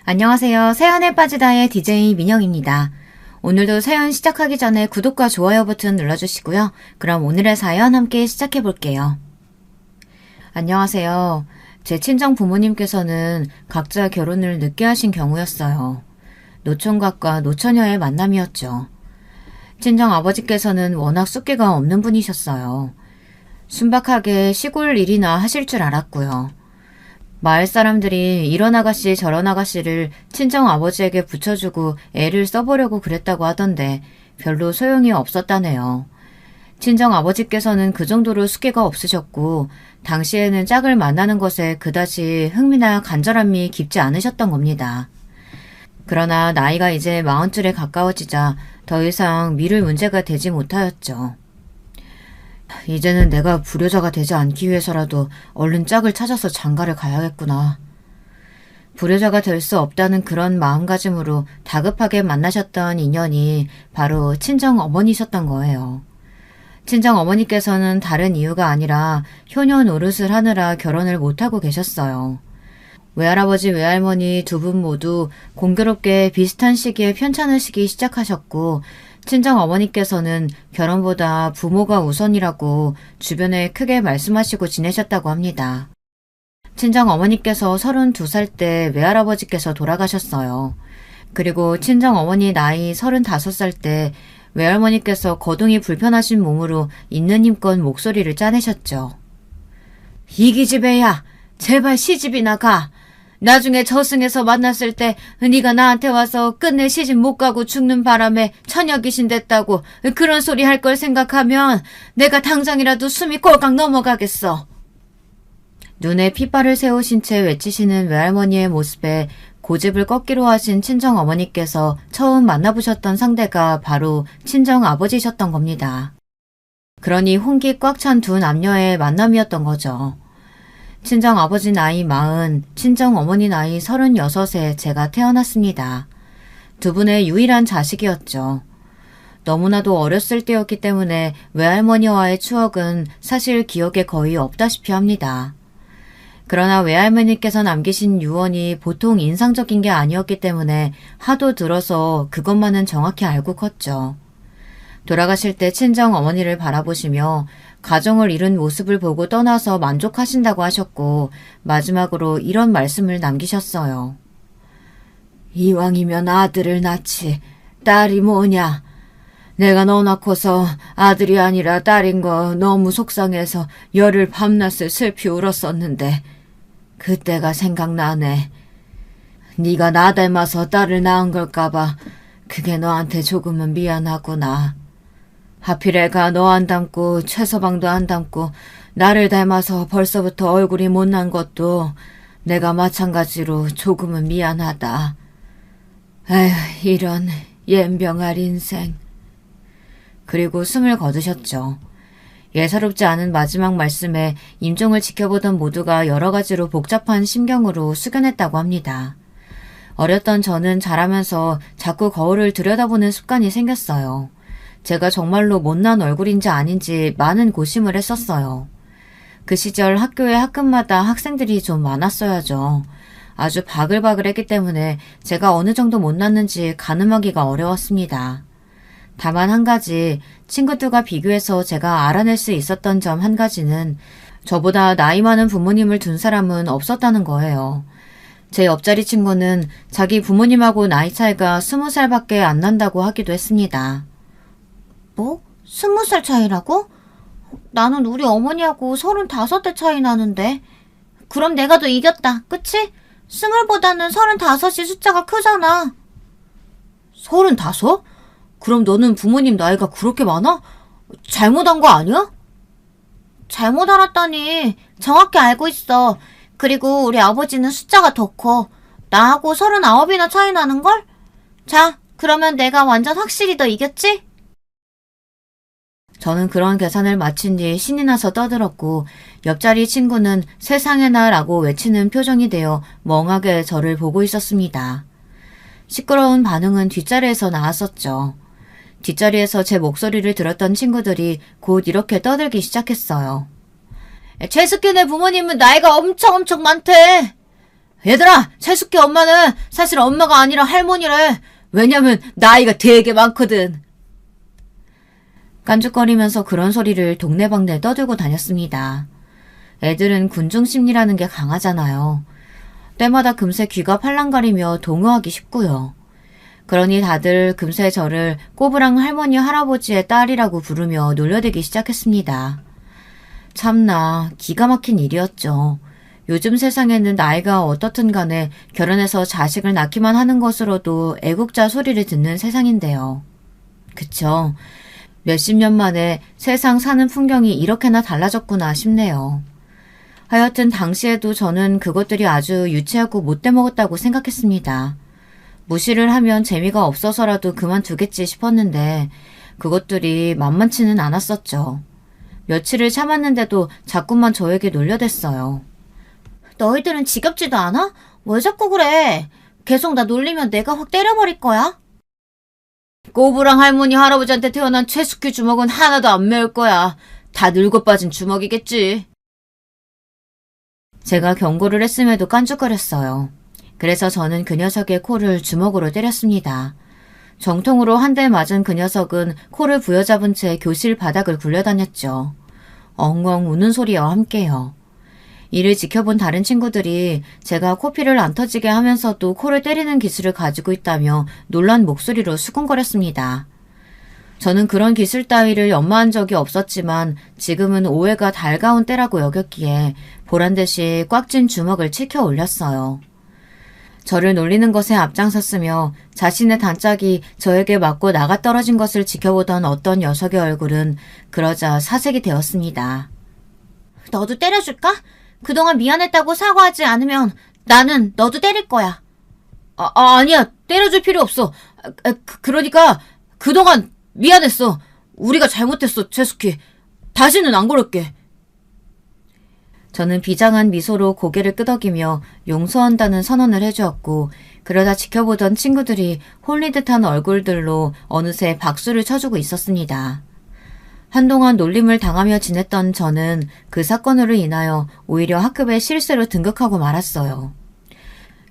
안녕하세요. 사연에 빠지다의 DJ 민영입니다. 오늘도 사연 시작하기 전에 구독과 좋아요 버튼 눌러주시고요. 그럼 오늘의 사연 함께 시작해 볼게요. 안녕하세요. 제 친정 부모님께서는 각자 결혼을 늦게 하신 경우였어요. 노총각과 노처녀의 만남이었죠. 친정 아버지께서는 워낙 숫기가 없는 분이셨어요. 순박하게 시골 일이나 하실 줄 알았고요. 마을 사람들이 이런 아가씨 저런 아가씨를 친정 아버지에게 붙여주고 애를 써보려고 그랬다고 하던데 별로 소용이 없었다네요. 친정 아버지께서는 그 정도로 숫기가 없으셨고 당시에는 짝을 만나는 것에 그다지 흥미나 간절함이 깊지 않으셨던 겁니다. 그러나 나이가 이제 40줄에 가까워지자 더 이상 미룰 문제가 되지 못하였죠. 이제는 내가 불효자가 되지 않기 위해서라도 얼른 짝을 찾아서 장가를 가야겠구나. 불효자가 될 수 없다는 그런 마음가짐으로 다급하게 만나셨던 인연이 바로 친정 어머니셨던 거예요. 친정 어머니께서는 다른 이유가 아니라 효녀 노릇을 하느라 결혼을 못하고 계셨어요. 외할아버지 외할머니 두 분 모두 공교롭게 비슷한 시기에 편찮으시기 시작하셨고 친정 어머니께서는 결혼보다 부모가 우선이라고 주변에 크게 말씀하시고 지내셨다고 합니다. 친정 어머니께서 32살 때 외할아버지께서 돌아가셨어요. 그리고 친정 어머니 나이 35살 때 외할머니께서 거동이 불편하신 몸으로 있는 힘껏 목소리를 짜내셨죠. 이기집애야, 제발 시집이나 가. 나중에 저승에서 만났을 때 네가 나한테 와서 끝내 시집 못 가고 죽는 바람에 처녀 귀신 됐다고 그런 소리 할 걸 생각하면 내가 당장이라도 숨이 꼴깍 넘어가겠어. 눈에 핏발을 세우신 채 외치시는 외할머니의 모습에 고집을 꺾기로 하신 친정 어머니께서 처음 만나보셨던 상대가 바로 친정 아버지셨던 겁니다. 그러니 혼기 꽉 찬 두 남녀의 만남이었던 거죠. 친정 아버지 나이 40, 친정 어머니 나이 36에 제가 태어났습니다. 두 분의 유일한 자식이었죠. 너무나도 어렸을 때였기 때문에 외할머니와의 추억은 사실 기억에 거의 없다시피 합니다. 그러나 외할머니께서 남기신 유언이 보통 인상적인 게 아니었기 때문에 하도 들어서 그것만은 정확히 알고 컸죠. 돌아가실 때 친정 어머니를 바라보시며 가정을 이룬 모습을 보고 떠나서 만족하신다고 하셨고 마지막으로 이런 말씀을 남기셨어요. 이왕이면 아들을 낳지 딸이 뭐냐. 내가 너 낳고서 아들이 아니라 딸인 거 너무 속상해서 열흘 밤낮을 슬피 울었었는데 그때가 생각나네. 네가 나 닮아서 딸을 낳은 걸까봐 그게 너한테 조금은 미안하구나. 하필 애가 너 안 닮고 최서방도 안 닮고 나를 닮아서 벌써부터 얼굴이 못난 것도 내가 마찬가지로 조금은 미안하다. 에휴, 이런 옌병할 인생. 그리고 숨을 거두셨죠. 예사롭지 않은 마지막 말씀에 임종을 지켜보던 모두가 여러 가지로 복잡한 심경으로 숙연했다고 합니다. 어렸던 저는 자라면서 자꾸 거울을 들여다보는 습관이 생겼어요. 제가 정말로 못난 얼굴인지 아닌지 많은 고심을 했었어요. 그 시절 학교에 학급마다 학생들이 좀 많았어야죠. 아주 바글바글했기 때문에 제가 어느 정도 못났는지 가늠하기가 어려웠습니다. 다만 한 가지, 친구들과 비교해서 제가 알아낼 수 있었던 점 한 가지는 저보다 나이 많은 부모님을 둔 사람은 없었다는 거예요. 제 옆자리 친구는 자기 부모님하고 나이 차이가 20살밖에 안 난다고 하기도 했습니다. 뭐? 20살 차이라고? 나는 우리 어머니하고 35대 차이 나는데. 그럼 내가 더 이겼다, 그치? 20보다는 35이 숫자가 크잖아. 35? 그럼 너는 부모님 나이가 그렇게 많아? 잘못한 거 아니야? 잘못 알았다니. 정확히 알고 있어. 그리고 우리 아버지는 숫자가 더 커. 나하고 39이나 차이 나는걸? 자, 그러면 내가 완전 확실히 더 이겼지? 저는 그런 계산을 마친 뒤 신이 나서 떠들었고 옆자리 친구는 세상에나 라고 외치는 표정이 되어 멍하게 저를 보고 있었습니다. 시끄러운 반응은 뒷자리에서 나왔었죠. 뒷자리에서 제 목소리를 들었던 친구들이 곧 이렇게 떠들기 시작했어요. 최숙희네 부모님은 나이가 엄청 많대. 얘들아, 채숙이 엄마는 사실 엄마가 아니라 할머니래. 왜냐면 나이가 되게 많거든. 깐죽거리면서 그런 소리를 동네방네 떠들고 다녔습니다. 애들은 군중심리라는 게 강하잖아요. 때마다 금세 귀가 팔랑거리며 동요하기 쉽고요. 그러니 다들 금세 저를 꼬부랑 할머니 할아버지의 딸이라고 부르며 놀려대기 시작했습니다. 참나 기가 막힌 일이었죠. 요즘 세상에는 나이가 어떻든 간에 결혼해서 자식을 낳기만 하는 것으로도 애국자 소리를 듣는 세상인데요. 그쵸. 몇십 년 만에 세상 사는 풍경이 이렇게나 달라졌구나 싶네요. 하여튼 당시에도 저는 그것들이 아주 유치하고 못돼 먹었다고 생각했습니다. 무시를 하면 재미가 없어서라도 그만두겠지 싶었는데 그것들이 만만치는 않았었죠. 며칠을 참았는데도 자꾸만 저에게 놀려댔어요. 너희들은 지겹지도 않아? 왜 자꾸 그래? 계속 나 놀리면 내가 확 때려버릴 거야? 꼬부랑 할머니 할아버지한테 태어난 최숙희 주먹은 하나도 안 매울 거야. 다 늙어 빠진 주먹이겠지. 제가 경고를 했음에도 깐죽거렸어요. 그래서 저는 그 녀석의 코를 주먹으로 때렸습니다. 정통으로 한 대 맞은 그 녀석은 코를 부여잡은 채 교실 바닥을 굴려다녔죠. 엉엉 우는 소리와 함께요. 이를 지켜본 다른 친구들이 제가 코피를 안 터지게 하면서도 코를 때리는 기술을 가지고 있다며 놀란 목소리로 수군거렸습니다. 저는 그런 기술 따위를 연마한 적이 없었지만 지금은 오해가 달가운 때라고 여겼기에 보란듯이 꽉 쥔 주먹을 치켜 올렸어요. 저를 놀리는 것에 앞장섰으며 자신의 단짝이 저에게 맞고 나가 떨어진 것을 지켜보던 어떤 녀석의 얼굴은 그러자 사색이 되었습니다. 너도 때려줄까? 그동안 미안했다고 사과하지 않으면 나는 너도 때릴 거야. 아니야. 때려줄 필요 없어. 그러니까 그동안 미안했어. 우리가 잘못했어, 최숙희. 다시는 안 그럴게. 저는 비장한 미소로 고개를 끄덕이며 용서한다는 선언을 해주었고 그러다 지켜보던 친구들이 홀린 듯한 얼굴들로 어느새 박수를 쳐주고 있었습니다. 한동안 놀림을 당하며 지냈던 저는 그 사건으로 인하여 오히려 학급에 실세로 등극하고 말았어요.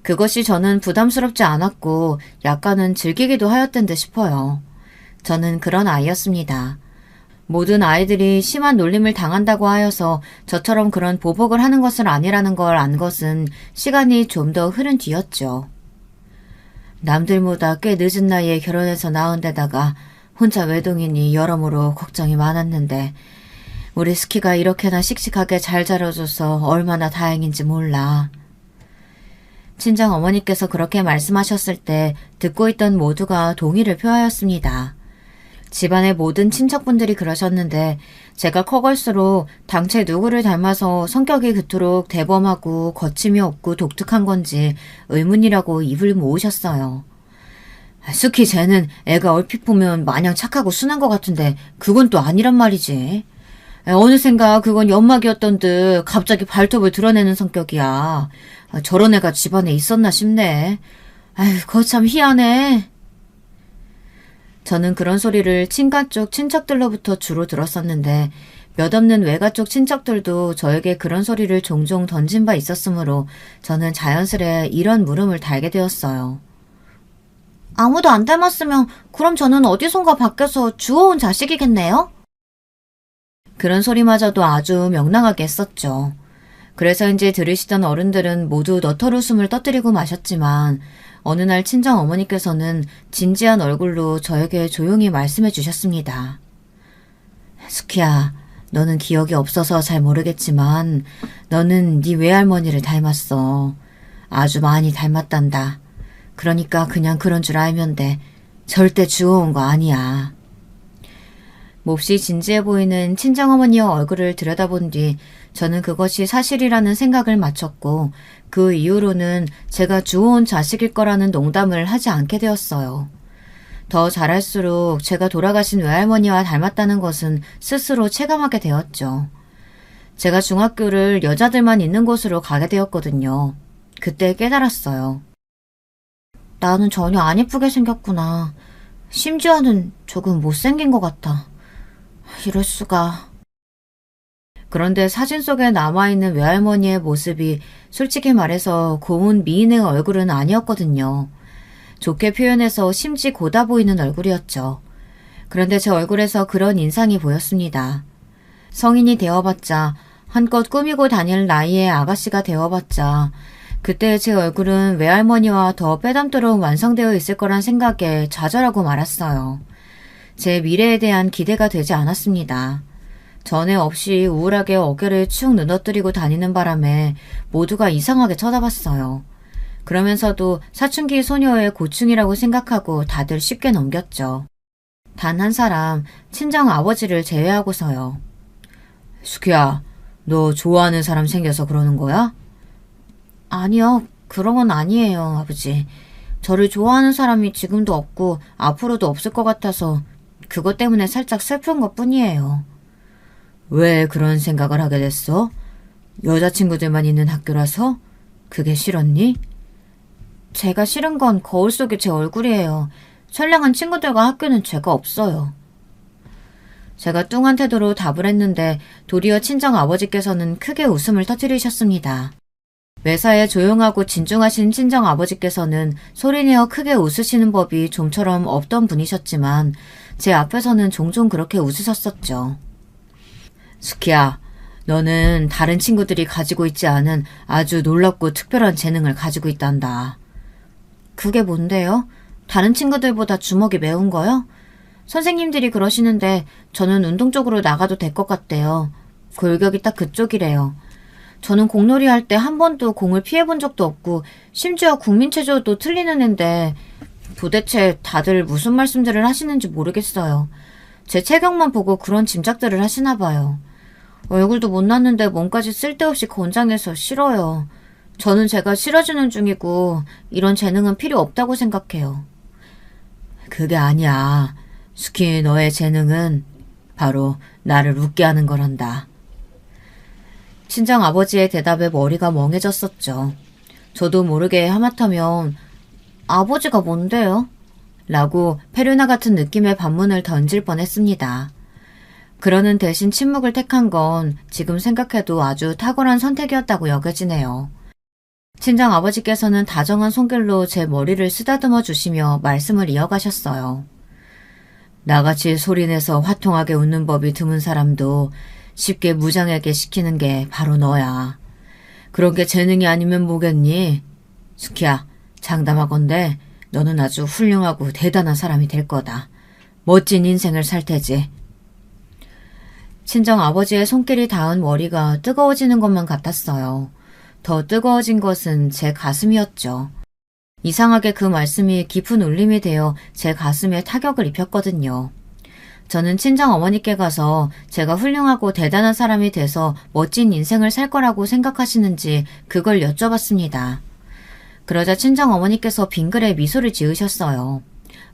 그것이 저는 부담스럽지 않았고 약간은 즐기기도 하였던 듯 싶어요. 저는 그런 아이였습니다. 모든 아이들이 심한 놀림을 당한다고 하여서 저처럼 그런 보복을 하는 것은 아니라는 걸 안 것은 시간이 좀 더 흐른 뒤였죠. 남들보다 꽤 늦은 나이에 결혼해서 낳은 데다가 혼자 외동이니 여러모로 걱정이 많았는데 우리 스키가 이렇게나 씩씩하게 잘 자라줘서 얼마나 다행인지 몰라. 친정 어머니께서 그렇게 말씀하셨을 때 듣고 있던 모두가 동의를 표하였습니다. 집안의 모든 친척분들이 그러셨는데 제가 커갈수록 당최 누구를 닮아서 성격이 그토록 대범하고 거침이 없고 독특한 건지 의문이라고 입을 모으셨어요. 스키 쟤는 애가 얼핏 보면 마냥 착하고 순한 것 같은데 그건 또 아니란 말이지. 어느샌가 그건 연막이었던 듯 갑자기 발톱을 드러내는 성격이야. 저런 애가 집안에 있었나 싶네. 아휴, 거참 희한해. 저는 그런 소리를 친가 쪽 친척들로부터 주로 들었었는데 몇 없는 외가 쪽 친척들도 저에게 그런 소리를 종종 던진 바 있었으므로 저는 자연스레 이런 물음을 달게 되었어요. 아무도 안 닮았으면 그럼 저는 어디선가 밖에서 주워온 자식이겠네요? 그런 소리마저도 아주 명랑하게 했었죠. 그래서인지 들으시던 어른들은 모두 너털웃음을 떠뜨리고 마셨지만 어느 날 친정 어머니께서는 진지한 얼굴로 저에게 조용히 말씀해 주셨습니다. 스키야, 너는 기억이 없어서 잘 모르겠지만 너는 네 외할머니를 닮았어. 아주 많이 닮았단다. 그러니까 그냥 그런 줄 알면 돼. 절대 주워온 거 아니야. 몹시 진지해 보이는 친정어머니의 얼굴을 들여다본 뒤 저는 그것이 사실이라는 생각을 마쳤고 그 이후로는 제가 주워온 자식일 거라는 농담을 하지 않게 되었어요. 더 자랄수록 제가 돌아가신 외할머니와 닮았다는 것은 스스로 체감하게 되었죠. 제가 중학교를 여자들만 있는 곳으로 가게 되었거든요. 그때 깨달았어요. 나는 전혀 안 예쁘게 생겼구나. 심지어는 조금 못생긴 것 같아. 이럴 수가. 그런데 사진 속에 남아있는 외할머니의 모습이 솔직히 말해서 고운 미인의 얼굴은 아니었거든요. 좋게 표현해서 심지 고다 보이는 얼굴이었죠. 그런데 제 얼굴에서 그런 인상이 보였습니다. 성인이 되어봤자, 한껏 꾸미고 다닐 나이의 아가씨가 되어봤자 그때 제 얼굴은 외할머니와 더 빼닮도록 완성되어 있을 거란 생각에 좌절하고 말았어요. 제 미래에 대한 기대가 되지 않았습니다. 전에 없이 우울하게 어깨를 축 늘어뜨리고 다니는 바람에 모두가 이상하게 쳐다봤어요. 그러면서도 사춘기 소녀의 고충이라고 생각하고 다들 쉽게 넘겼죠. 단 한 사람, 친정 아버지를 제외하고서요. 수키야, 너 좋아하는 사람 생겨서 그러는 거야? 아니요, 그런 건 아니에요, 아버지. 저를 좋아하는 사람이 지금도 없고 앞으로도 없을 것 같아서 그것 때문에 살짝 슬픈 것 뿐이에요. 왜 그런 생각을 하게 됐어? 여자친구들만 있는 학교라서? 그게 싫었니? 제가 싫은 건 거울 속의 제 얼굴이에요. 선량한 친구들과 학교는 죄가 없어요. 제가 뚱한 태도로 답을 했는데 도리어 친정 아버지께서는 크게 웃음을 터뜨리셨습니다. 매사에 조용하고 진중하신 친정 아버지께서는 소리내어 크게 웃으시는 법이 좀처럼 없던 분이셨지만 제 앞에서는 종종 그렇게 웃으셨었죠. 수키야, 너는 다른 친구들이 가지고 있지 않은 아주 놀랍고 특별한 재능을 가지고 있단다. 그게 뭔데요? 다른 친구들보다 주먹이 매운 거요? 선생님들이 그러시는데 저는 운동 쪽으로 나가도 될 것 같대요. 골격이 딱 그쪽이래요. 저는 공놀이 할 때 한 번도 공을 피해본 적도 없고 심지어 국민체조도 틀리는 앤데 도대체 다들 무슨 말씀들을 하시는지 모르겠어요. 제 체격만 보고 그런 짐작들을 하시나 봐요. 얼굴도 못났는데 몸까지 쓸데없이 건장해서 싫어요. 저는 제가 싫어지는 중이고 이런 재능은 필요 없다고 생각해요. 그게 아니야. 수키, 너의 재능은 바로 나를 웃게 하는 거란다. 친정 아버지의 대답에 머리가 멍해졌었죠. 저도 모르게 하마터면 아버지가 뭔데요? 라고 페르나 같은 느낌의 반문을 던질 뻔했습니다. 그러는 대신 침묵을 택한 건 지금 생각해도 아주 탁월한 선택이었다고 여겨지네요. 친정 아버지께서는 다정한 손길로 제 머리를 쓰다듬어 주시며 말씀을 이어가셨어요. 나같이 소리내서 화통하게 웃는 법이 드문 사람도 쉽게 무장하게 시키는 게 바로 너야. 그런 게 재능이 아니면 뭐겠니? 수키야, 장담하건대 너는 아주 훌륭하고 대단한 사람이 될 거다. 멋진 인생을 살 테지. 친정 아버지의 손길이 닿은 머리가 뜨거워지는 것만 같았어요. 더 뜨거워진 것은 제 가슴이었죠. 이상하게 그 말씀이 깊은 울림이 되어 제 가슴에 타격을 입혔거든요. 저는 친정 어머니께 가서 제가 훌륭하고 대단한 사람이 돼서 멋진 인생을 살 거라고 생각하시는지 그걸 여쭤봤습니다. 그러자 친정 어머니께서 빙그레 미소를 지으셨어요.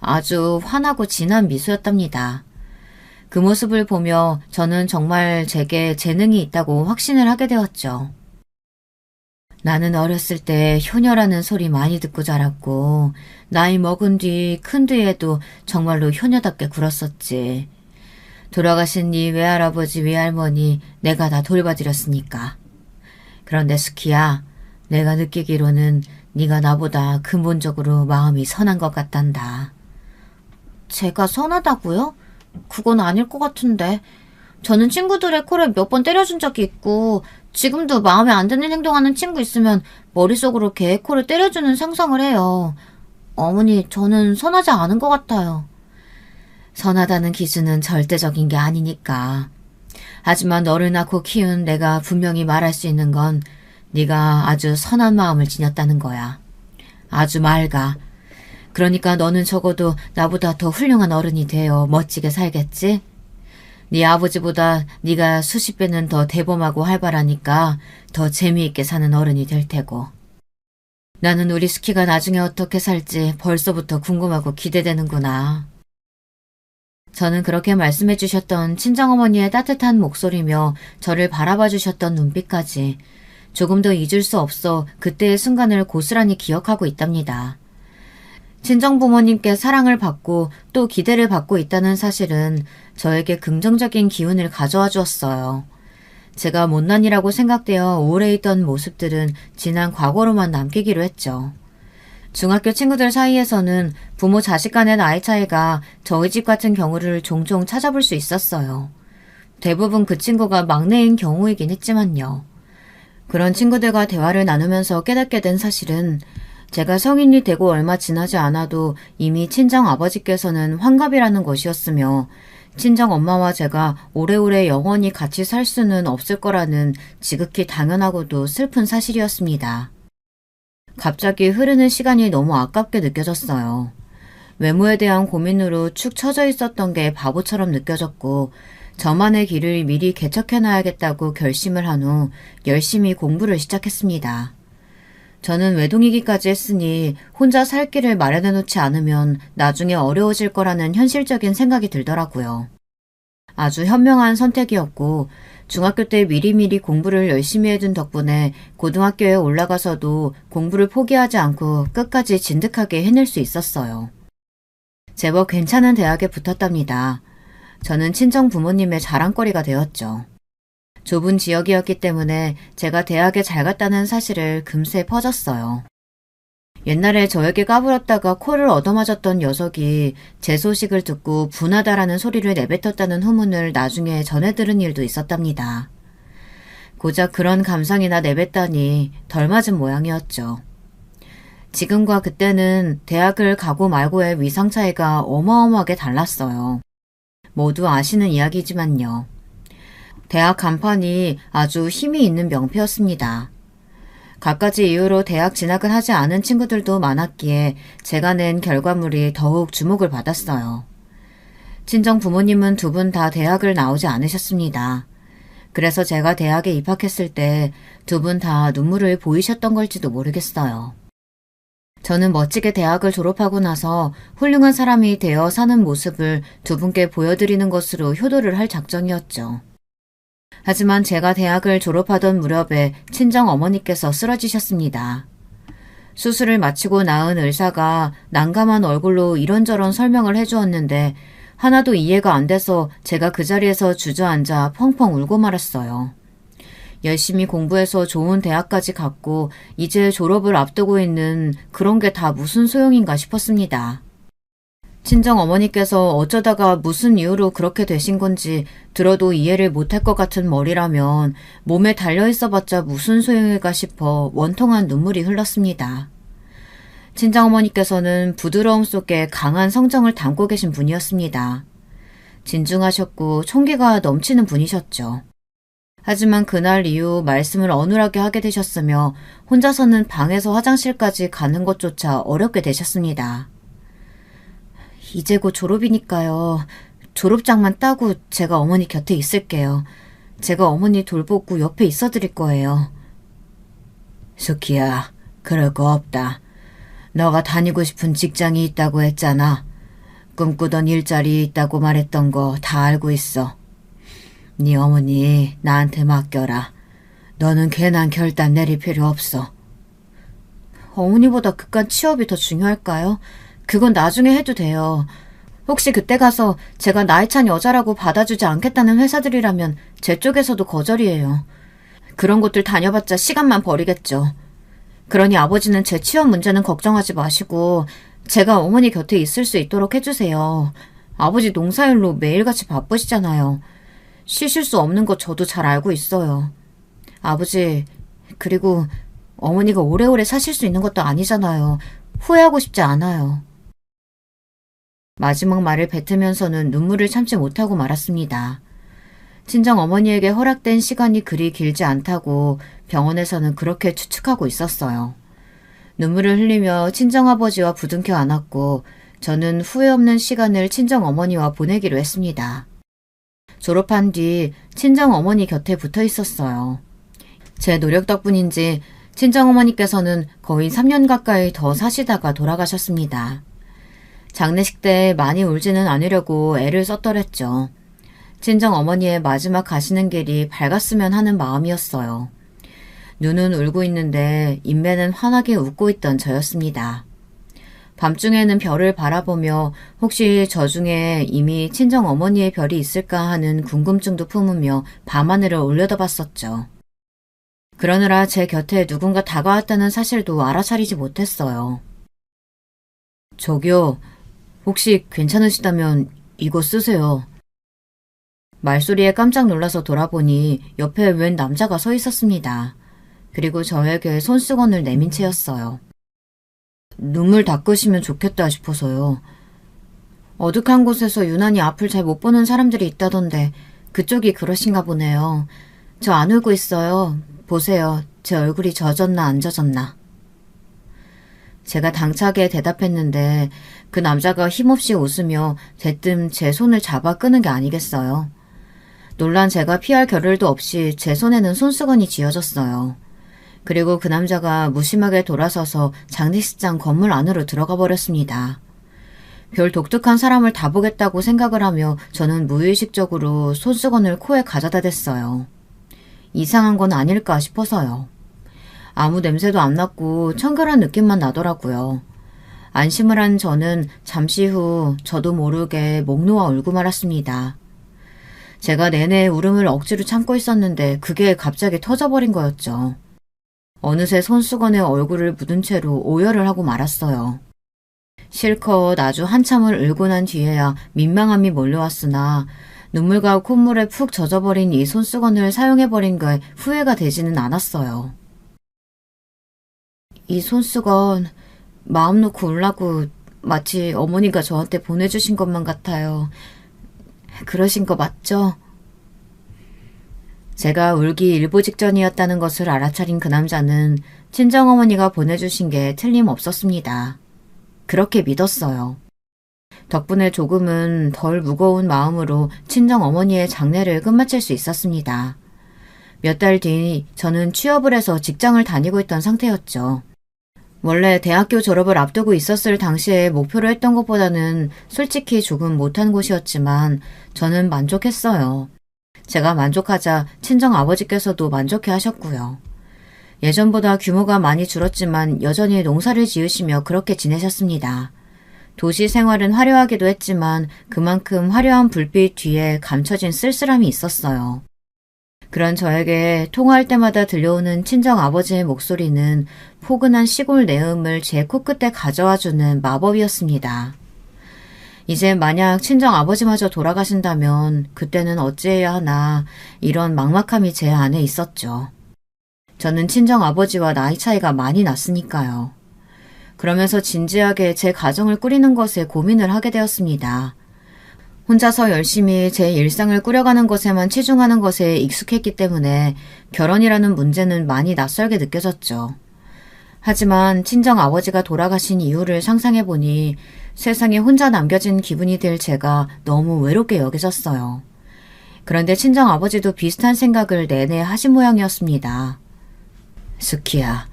아주 환하고 진한 미소였답니다. 그 모습을 보며 저는 정말 제게 재능이 있다고 확신을 하게 되었죠. 나는 어렸을 때 효녀라는 소리 많이 듣고 자랐고 나이 먹은 뒤 큰 뒤에도 정말로 효녀답게 굴었었지. 돌아가신 네 외할아버지 외할머니 내가 다 돌봐드렸으니까. 그런데 스키야, 내가 느끼기로는 네가 나보다 근본적으로 마음이 선한 것 같단다. 제가 선하다고요? 그건 아닐 것 같은데. 저는 친구들의 코를 몇 번 때려준 적이 있고 지금도 마음에 안 드는 행동하는 친구 있으면 머릿속으로 걔 코를 때려주는 상상을 해요. 어머니, 저는 선하지 않은 것 같아요. 선하다는 기준은 절대적인 게 아니니까. 하지만 너를 낳고 키운 내가 분명히 말할 수 있는 건 네가 아주 선한 마음을 지녔다는 거야. 아주 맑아. 그러니까 너는 적어도 나보다 더 훌륭한 어른이 되어 멋지게 살겠지? 네 아버지보다 네가 수십 배는 더 대범하고 활발하니까 더 재미있게 사는 어른이 될 테고. 나는 우리 스키가 나중에 어떻게 살지 벌써부터 궁금하고 기대되는구나. 저는 그렇게 말씀해 주셨던 친정어머니의 따뜻한 목소리며 저를 바라봐 주셨던 눈빛까지 조금도 잊을 수 없어 그때의 순간을 고스란히 기억하고 있답니다. 친정부모님께 사랑을 받고 또 기대를 받고 있다는 사실은 저에게 긍정적인 기운을 가져와 주었어요. 제가 못난이라고 생각되어 오래 있던 모습들은 지난 과거로만 남기기로 했죠. 중학교 친구들 사이에서는 부모 자식 간의 나이 차이가 저희 집 같은 경우를 종종 찾아볼 수 있었어요. 대부분 그 친구가 막내인 경우이긴 했지만요. 그런 친구들과 대화를 나누면서 깨닫게 된 사실은 제가 성인이 되고 얼마 지나지 않아도 이미 친정 아버지께서는 환갑이라는 것이었으며 친정 엄마와 제가 오래오래 영원히 같이 살 수는 없을 거라는 지극히 당연하고도 슬픈 사실이었습니다. 갑자기 흐르는 시간이 너무 아깝게 느껴졌어요. 외모에 대한 고민으로 축 처져 있었던 게 바보처럼 느껴졌고 저만의 길을 미리 개척해놔야겠다고 결심을 한 후 열심히 공부를 시작했습니다. 저는 외동이기까지 했으니 혼자 살 길을 마련해놓지 않으면 나중에 어려워질 거라는 현실적인 생각이 들더라고요. 아주 현명한 선택이었고 중학교 때 미리미리 공부를 열심히 해둔 덕분에 고등학교에 올라가서도 공부를 포기하지 않고 끝까지 진득하게 해낼 수 있었어요. 제법 괜찮은 대학에 붙었답니다. 저는 친정 부모님의 자랑거리가 되었죠. 좁은 지역이었기 때문에 제가 대학에 잘 갔다는 사실을 금세 퍼졌어요. 옛날에 저에게 까불었다가 코를 얻어맞았던 녀석이 제 소식을 듣고 분하다라는 소리를 내뱉었다는 후문을 나중에 전해 들은 일도 있었답니다. 고작 그런 감상이나 내뱉다니 덜 맞은 모양이었죠. 지금과 그때는 대학을 가고 말고의 위상 차이가 어마어마하게 달랐어요. 모두 아시는 이야기지만요. 대학 간판이 아주 힘이 있는 명패였습니다. 갖가지 이유로 대학 진학을 하지 않은 친구들도 많았기에 제가 낸 결과물이 더욱 주목을 받았어요. 친정 부모님은 두 분 다 대학을 나오지 않으셨습니다. 그래서 제가 대학에 입학했을 때 두 분 다 눈물을 보이셨던 걸지도 모르겠어요. 저는 멋지게 대학을 졸업하고 나서 훌륭한 사람이 되어 사는 모습을 두 분께 보여드리는 것으로 효도를 할 작정이었죠. 하지만 제가 대학을 졸업하던 무렵에 친정 어머니께서 쓰러지셨습니다. 수술을 마치고 나은 의사가 난감한 얼굴로 이런저런 설명을 해주었는데 하나도 이해가 안 돼서 제가 그 자리에서 주저앉아 펑펑 울고 말았어요. 열심히 공부해서 좋은 대학까지 갔고 이제 졸업을 앞두고 있는 그런 게 다 무슨 소용인가 싶었습니다. 친정 어머니께서 어쩌다가 무슨 이유로 그렇게 되신 건지 들어도 이해를 못할 것 같은 머리라면 몸에 달려있어봤자 무슨 소용일까 싶어 원통한 눈물이 흘렀습니다. 친정어머니께서는 부드러움 속에 강한 성정을 담고 계신 분이었습니다. 진중하셨고 총기가 넘치는 분이셨죠. 하지만 그날 이후 말씀을 어눌하게 하게 되셨으며 혼자서는 방에서 화장실까지 가는 것조차 어렵게 되셨습니다. 이제 곧 졸업이니까요. 졸업장만 따고 제가 어머니 곁에 있을게요. 제가 어머니 돌보고 옆에 있어 드릴 거예요. 수키야, 그럴 거 없다. 너가 다니고 싶은 직장이 있다고 했잖아. 꿈꾸던 일자리 있다고 말했던 거 다 알고 있어. 네 어머니 나한테 맡겨라. 너는 괜한 결단 내릴 필요 없어. 어머니보다 그깟 취업이 더 중요할까요? 그건 나중에 해도 돼요. 혹시 그때 가서 제가 나이 찬 여자라고 받아주지 않겠다는 회사들이라면 제 쪽에서도 거절이에요. 그런 곳들 다녀봤자 시간만 버리겠죠. 그러니 아버지는 제 취업 문제는 걱정하지 마시고 제가 어머니 곁에 있을 수 있도록 해주세요. 아버지 농사일로 매일같이 바쁘시잖아요. 쉬실 수 없는 거 저도 잘 알고 있어요. 아버지, 그리고 어머니가 오래오래 사실 수 있는 것도 아니잖아요. 후회하고 싶지 않아요. 마지막 말을 뱉으면서는 눈물을 참지 못하고 말았습니다. 친정 어머니에게 허락된 시간이 그리 길지 않다고 병원에서는 그렇게 추측하고 있었어요. 눈물을 흘리며 친정아버지와 부둥켜 안았고 저는 후회 없는 시간을 친정어머니와 보내기로 했습니다. 졸업한 뒤 친정어머니 곁에 붙어 있었어요. 제 노력 덕분인지 친정어머니께서는 거의 3년 가까이 더 사시다가 돌아가셨습니다. 장례식 때 많이 울지는 않으려고 애를 썼더랬죠. 친정어머니의 마지막 가시는 길이 밝았으면 하는 마음이었어요. 눈은 울고 있는데 인매는 환하게 웃고 있던 저였습니다. 밤중에는 별을 바라보며 혹시 저 중에 이미 친정 어머니의 별이 있을까 하는 궁금증도 품으며 밤하늘을 올려다봤었죠. 그러느라 제 곁에 누군가 다가왔다는 사실도 알아차리지 못했어요. 저기요, 혹시 괜찮으시다면 이거 쓰세요. 말소리에 깜짝 놀라서 돌아보니 옆에 웬 남자가 서 있었습니다. 그리고 저에게 손수건을 내민 채였어요. 눈물 닦으시면 좋겠다 싶어서요. 어둑한 곳에서 유난히 앞을 잘 못 보는 사람들이 있다던데 그쪽이 그러신가 보네요. 저 안 울고 있어요. 보세요. 제 얼굴이 젖었나 안 젖었나. 제가 당차게 대답했는데 그 남자가 힘없이 웃으며 대뜸 제 손을 잡아 끄는 게 아니겠어요. 놀란 제가 피할 겨를도 없이 제 손에는 손수건이 쥐어졌어요. 그리고 그 남자가 무심하게 돌아서서 장례식장 건물 안으로 들어가 버렸습니다. 별 독특한 사람을 다 보겠다고 생각을 하며 저는 무의식적으로 손수건을 코에 가져다 댔어요. 이상한 건 아닐까 싶어서요. 아무 냄새도 안 났고 청결한 느낌만 나더라고요. 안심을 한 저는 잠시 후 저도 모르게 목 놓아 울고 말았습니다. 제가 내내 울음을 억지로 참고 있었는데 그게 갑자기 터져버린 거였죠. 어느새 손수건에 얼굴을 묻은 채로 오열을 하고 말았어요. 실컷 아주 한참을 울고 난 뒤에야 민망함이 몰려왔으나 눈물과 콧물에 푹 젖어버린 이 손수건을 사용해버린 게 후회가 되지는 않았어요. 이 손수건 마음 놓고 울라고 마치 어머니가 저한테 보내주신 것만 같아요. 그러신 거 맞죠? 제가 울기 일보 직전이었다는 것을 알아차린 그 남자는 친정어머니가 보내주신 게 틀림없었습니다. 그렇게 믿었어요. 덕분에 조금은 덜 무거운 마음으로 친정어머니의 장례를 끝마칠 수 있었습니다. 몇 달 뒤 저는 취업을 해서 직장을 다니고 있던 상태였죠. 원래 대학교 졸업을 앞두고 있었을 당시에 목표로 했던 것보다는 솔직히 조금 못한 곳이었지만 저는 만족했어요. 제가 만족하자 친정아버지께서도 만족해 하셨고요. 예전보다 규모가 많이 줄었지만 여전히 농사를 지으시며 그렇게 지내셨습니다. 도시 생활은 화려하기도 했지만 그만큼 화려한 불빛 뒤에 감춰진 쓸쓸함이 있었어요. 그런 저에게 통화할 때마다 들려오는 친정아버지의 목소리는 포근한 시골 내음을 제 코끝에 가져와주는 마법이었습니다. 이제 만약 친정아버지마저 돌아가신다면 그때는 어찌해야 하나 이런 막막함이 제 안에 있었죠. 저는 친정아버지와 나이 차이가 많이 났으니까요. 그러면서 진지하게 제 가정을 꾸리는 것에 고민을 하게 되었습니다. 혼자서 열심히 제 일상을 꾸려가는 것에만 치중하는 것에 익숙했기 때문에 결혼이라는 문제는 많이 낯설게 느껴졌죠. 하지만 친정아버지가 돌아가신 이유를 상상해보니 세상에 혼자 남겨진 기분이 들 제가 너무 외롭게 여겨졌어요. 그런데 친정아버지도 비슷한 생각을 내내 하신 모양이었습니다. 스키야,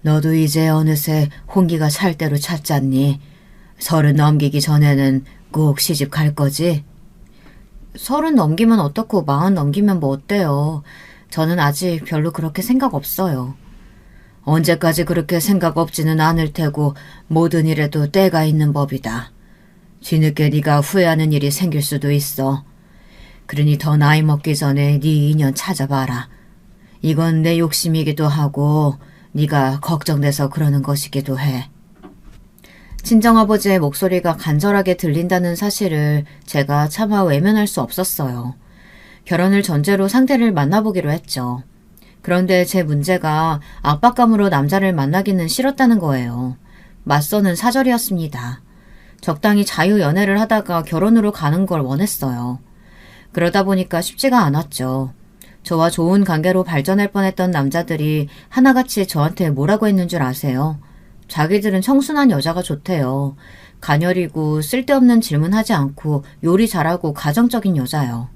너도 이제 어느새 홍기가 찰 대로 찼잖니. 30 넘기기 전에는 꼭 시집 갈 거지? 30 넘기면 어떻고 40 넘기면 뭐 어때요? 저는 아직 별로 그렇게 생각 없어요. 언제까지 그렇게 생각 없지는 않을 테고 모든 일에도 때가 있는 법이다. 뒤늦게 네가 후회하는 일이 생길 수도 있어. 그러니 더 나이 먹기 전에 네 인연 찾아봐라. 이건 내 욕심이기도 하고 네가 걱정돼서 그러는 것이기도 해. 친정아버지의 목소리가 간절하게 들린다는 사실을 제가 차마 외면할 수 없었어요. 결혼을 전제로 상대를 만나보기로 했죠. 그런데 제 문제가 압박감으로 남자를 만나기는 싫었다는 거예요. 맞서는 사절이었습니다. 적당히 자유연애를 하다가 결혼으로 가는 걸 원했어요. 그러다 보니까 쉽지가 않았죠. 저와 좋은 관계로 발전할 뻔했던 남자들이 하나같이 저한테 뭐라고 했는 줄 아세요? 자기들은 청순한 여자가 좋대요. 가녀리고 쓸데없는 질문하지 않고 요리 잘하고 가정적인 여자요.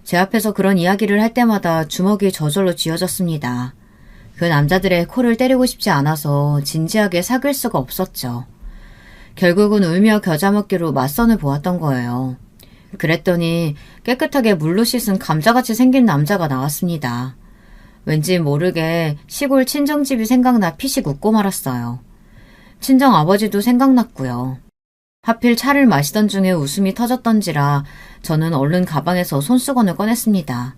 제 앞에서 그런 이야기를 할 때마다 주먹이 저절로 쥐어졌습니다. 그 남자들의 코를 때리고 싶지 않아서 진지하게 사귈 수가 없었죠. 결국은 울며 겨자 먹기로 맞선을 보았던 거예요. 그랬더니 깨끗하게 물로 씻은 감자같이 생긴 남자가 나왔습니다. 왠지 모르게 시골 친정집이 생각나 피식 웃고 말았어요. 친정 아버지도 생각났고요. 하필 차를 마시던 중에 웃음이 터졌던지라 저는 얼른 가방에서 손수건을 꺼냈습니다.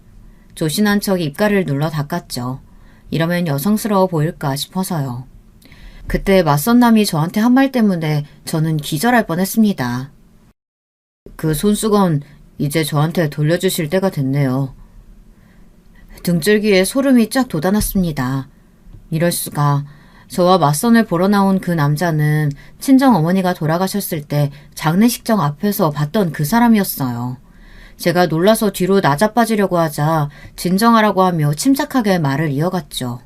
조신한 척 입가를 눌러 닦았죠. 이러면 여성스러워 보일까 싶어서요. 그때 맞선 남이 저한테 한 말 때문에 저는 기절할 뻔했습니다. 그 손수건 이제 저한테 돌려주실 때가 됐네요. 등줄기에 소름이 쫙 돋아났습니다. 이럴 수가. 저와 맞선을 보러 나온 그 남자는 친정 어머니가 돌아가셨을 때 장례식장 앞에서 봤던 그 사람이었어요. 제가 놀라서 뒤로 나자빠지려고 하자 진정하라고 하며 침착하게 말을 이어갔죠.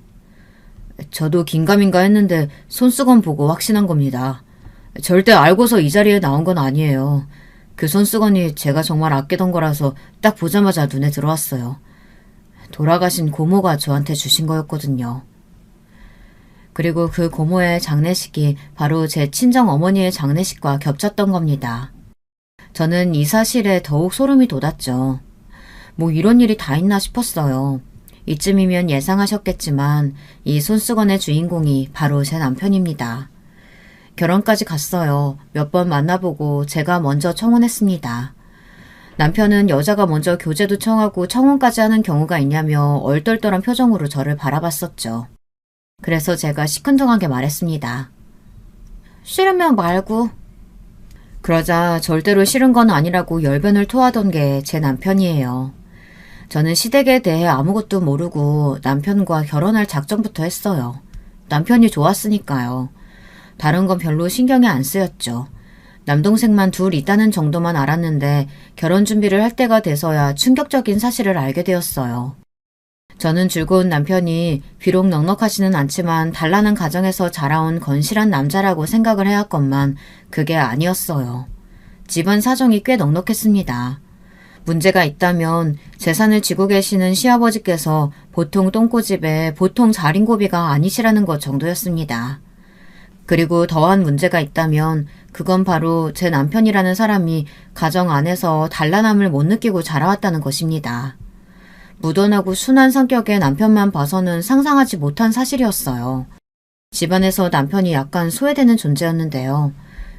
저도 긴가민가 했는데 손수건 보고 확신한 겁니다. 절대 알고서 이 자리에 나온 건 아니에요. 그 손수건이 제가 정말 아끼던 거라서 딱 보자마자 눈에 들어왔어요. 돌아가신 고모가 저한테 주신 거였거든요. 그리고 그 고모의 장례식이 바로 제 친정 어머니의 장례식과 겹쳤던 겁니다. 저는 이 사실에 더욱 소름이 돋았죠. 뭐 이런 일이 다 있나 싶었어요. 이쯤이면 예상하셨겠지만 이 손수건의 주인공이 바로 제 남편입니다. 결혼까지 갔어요. 몇 번 만나보고 제가 먼저 청혼했습니다. 남편은 여자가 먼저 교제도 청하고 청혼까지 하는 경우가 있냐며 얼떨떨한 표정으로 저를 바라봤었죠. 그래서 제가 시큰둥하게 말했습니다. 싫으면 말고. 그러자 절대로 싫은 건 아니라고 열변을 토하던 게 제 남편이에요. 저는 시댁에 대해 아무것도 모르고 남편과 결혼할 작정부터 했어요. 남편이 좋았으니까요. 다른 건 별로 신경이 안 쓰였죠. 남동생만 둘 있다는 정도만 알았는데 결혼 준비를 할 때가 돼서야 충격적인 사실을 알게 되었어요. 저는 즐거운 남편이 비록 넉넉하지는 않지만 단란한 가정에서 자라온 건실한 남자라고 생각을 해왔건만 그게 아니었어요. 집안 사정이 꽤 넉넉했습니다. 문제가 있다면 재산을 쥐고 계시는 시아버지께서 보통 똥꼬집에 보통 자린고비가 아니시라는 것 정도였습니다. 그리고 더한 문제가 있다면 그건 바로 제 남편이라는 사람이 가정 안에서 단란함을 못 느끼고 자라왔다는 것입니다. 무던하고 순한 성격의 남편만 봐서는 상상하지 못한 사실이었어요. 집안에서 남편이 약간 소외되는 존재였는데요.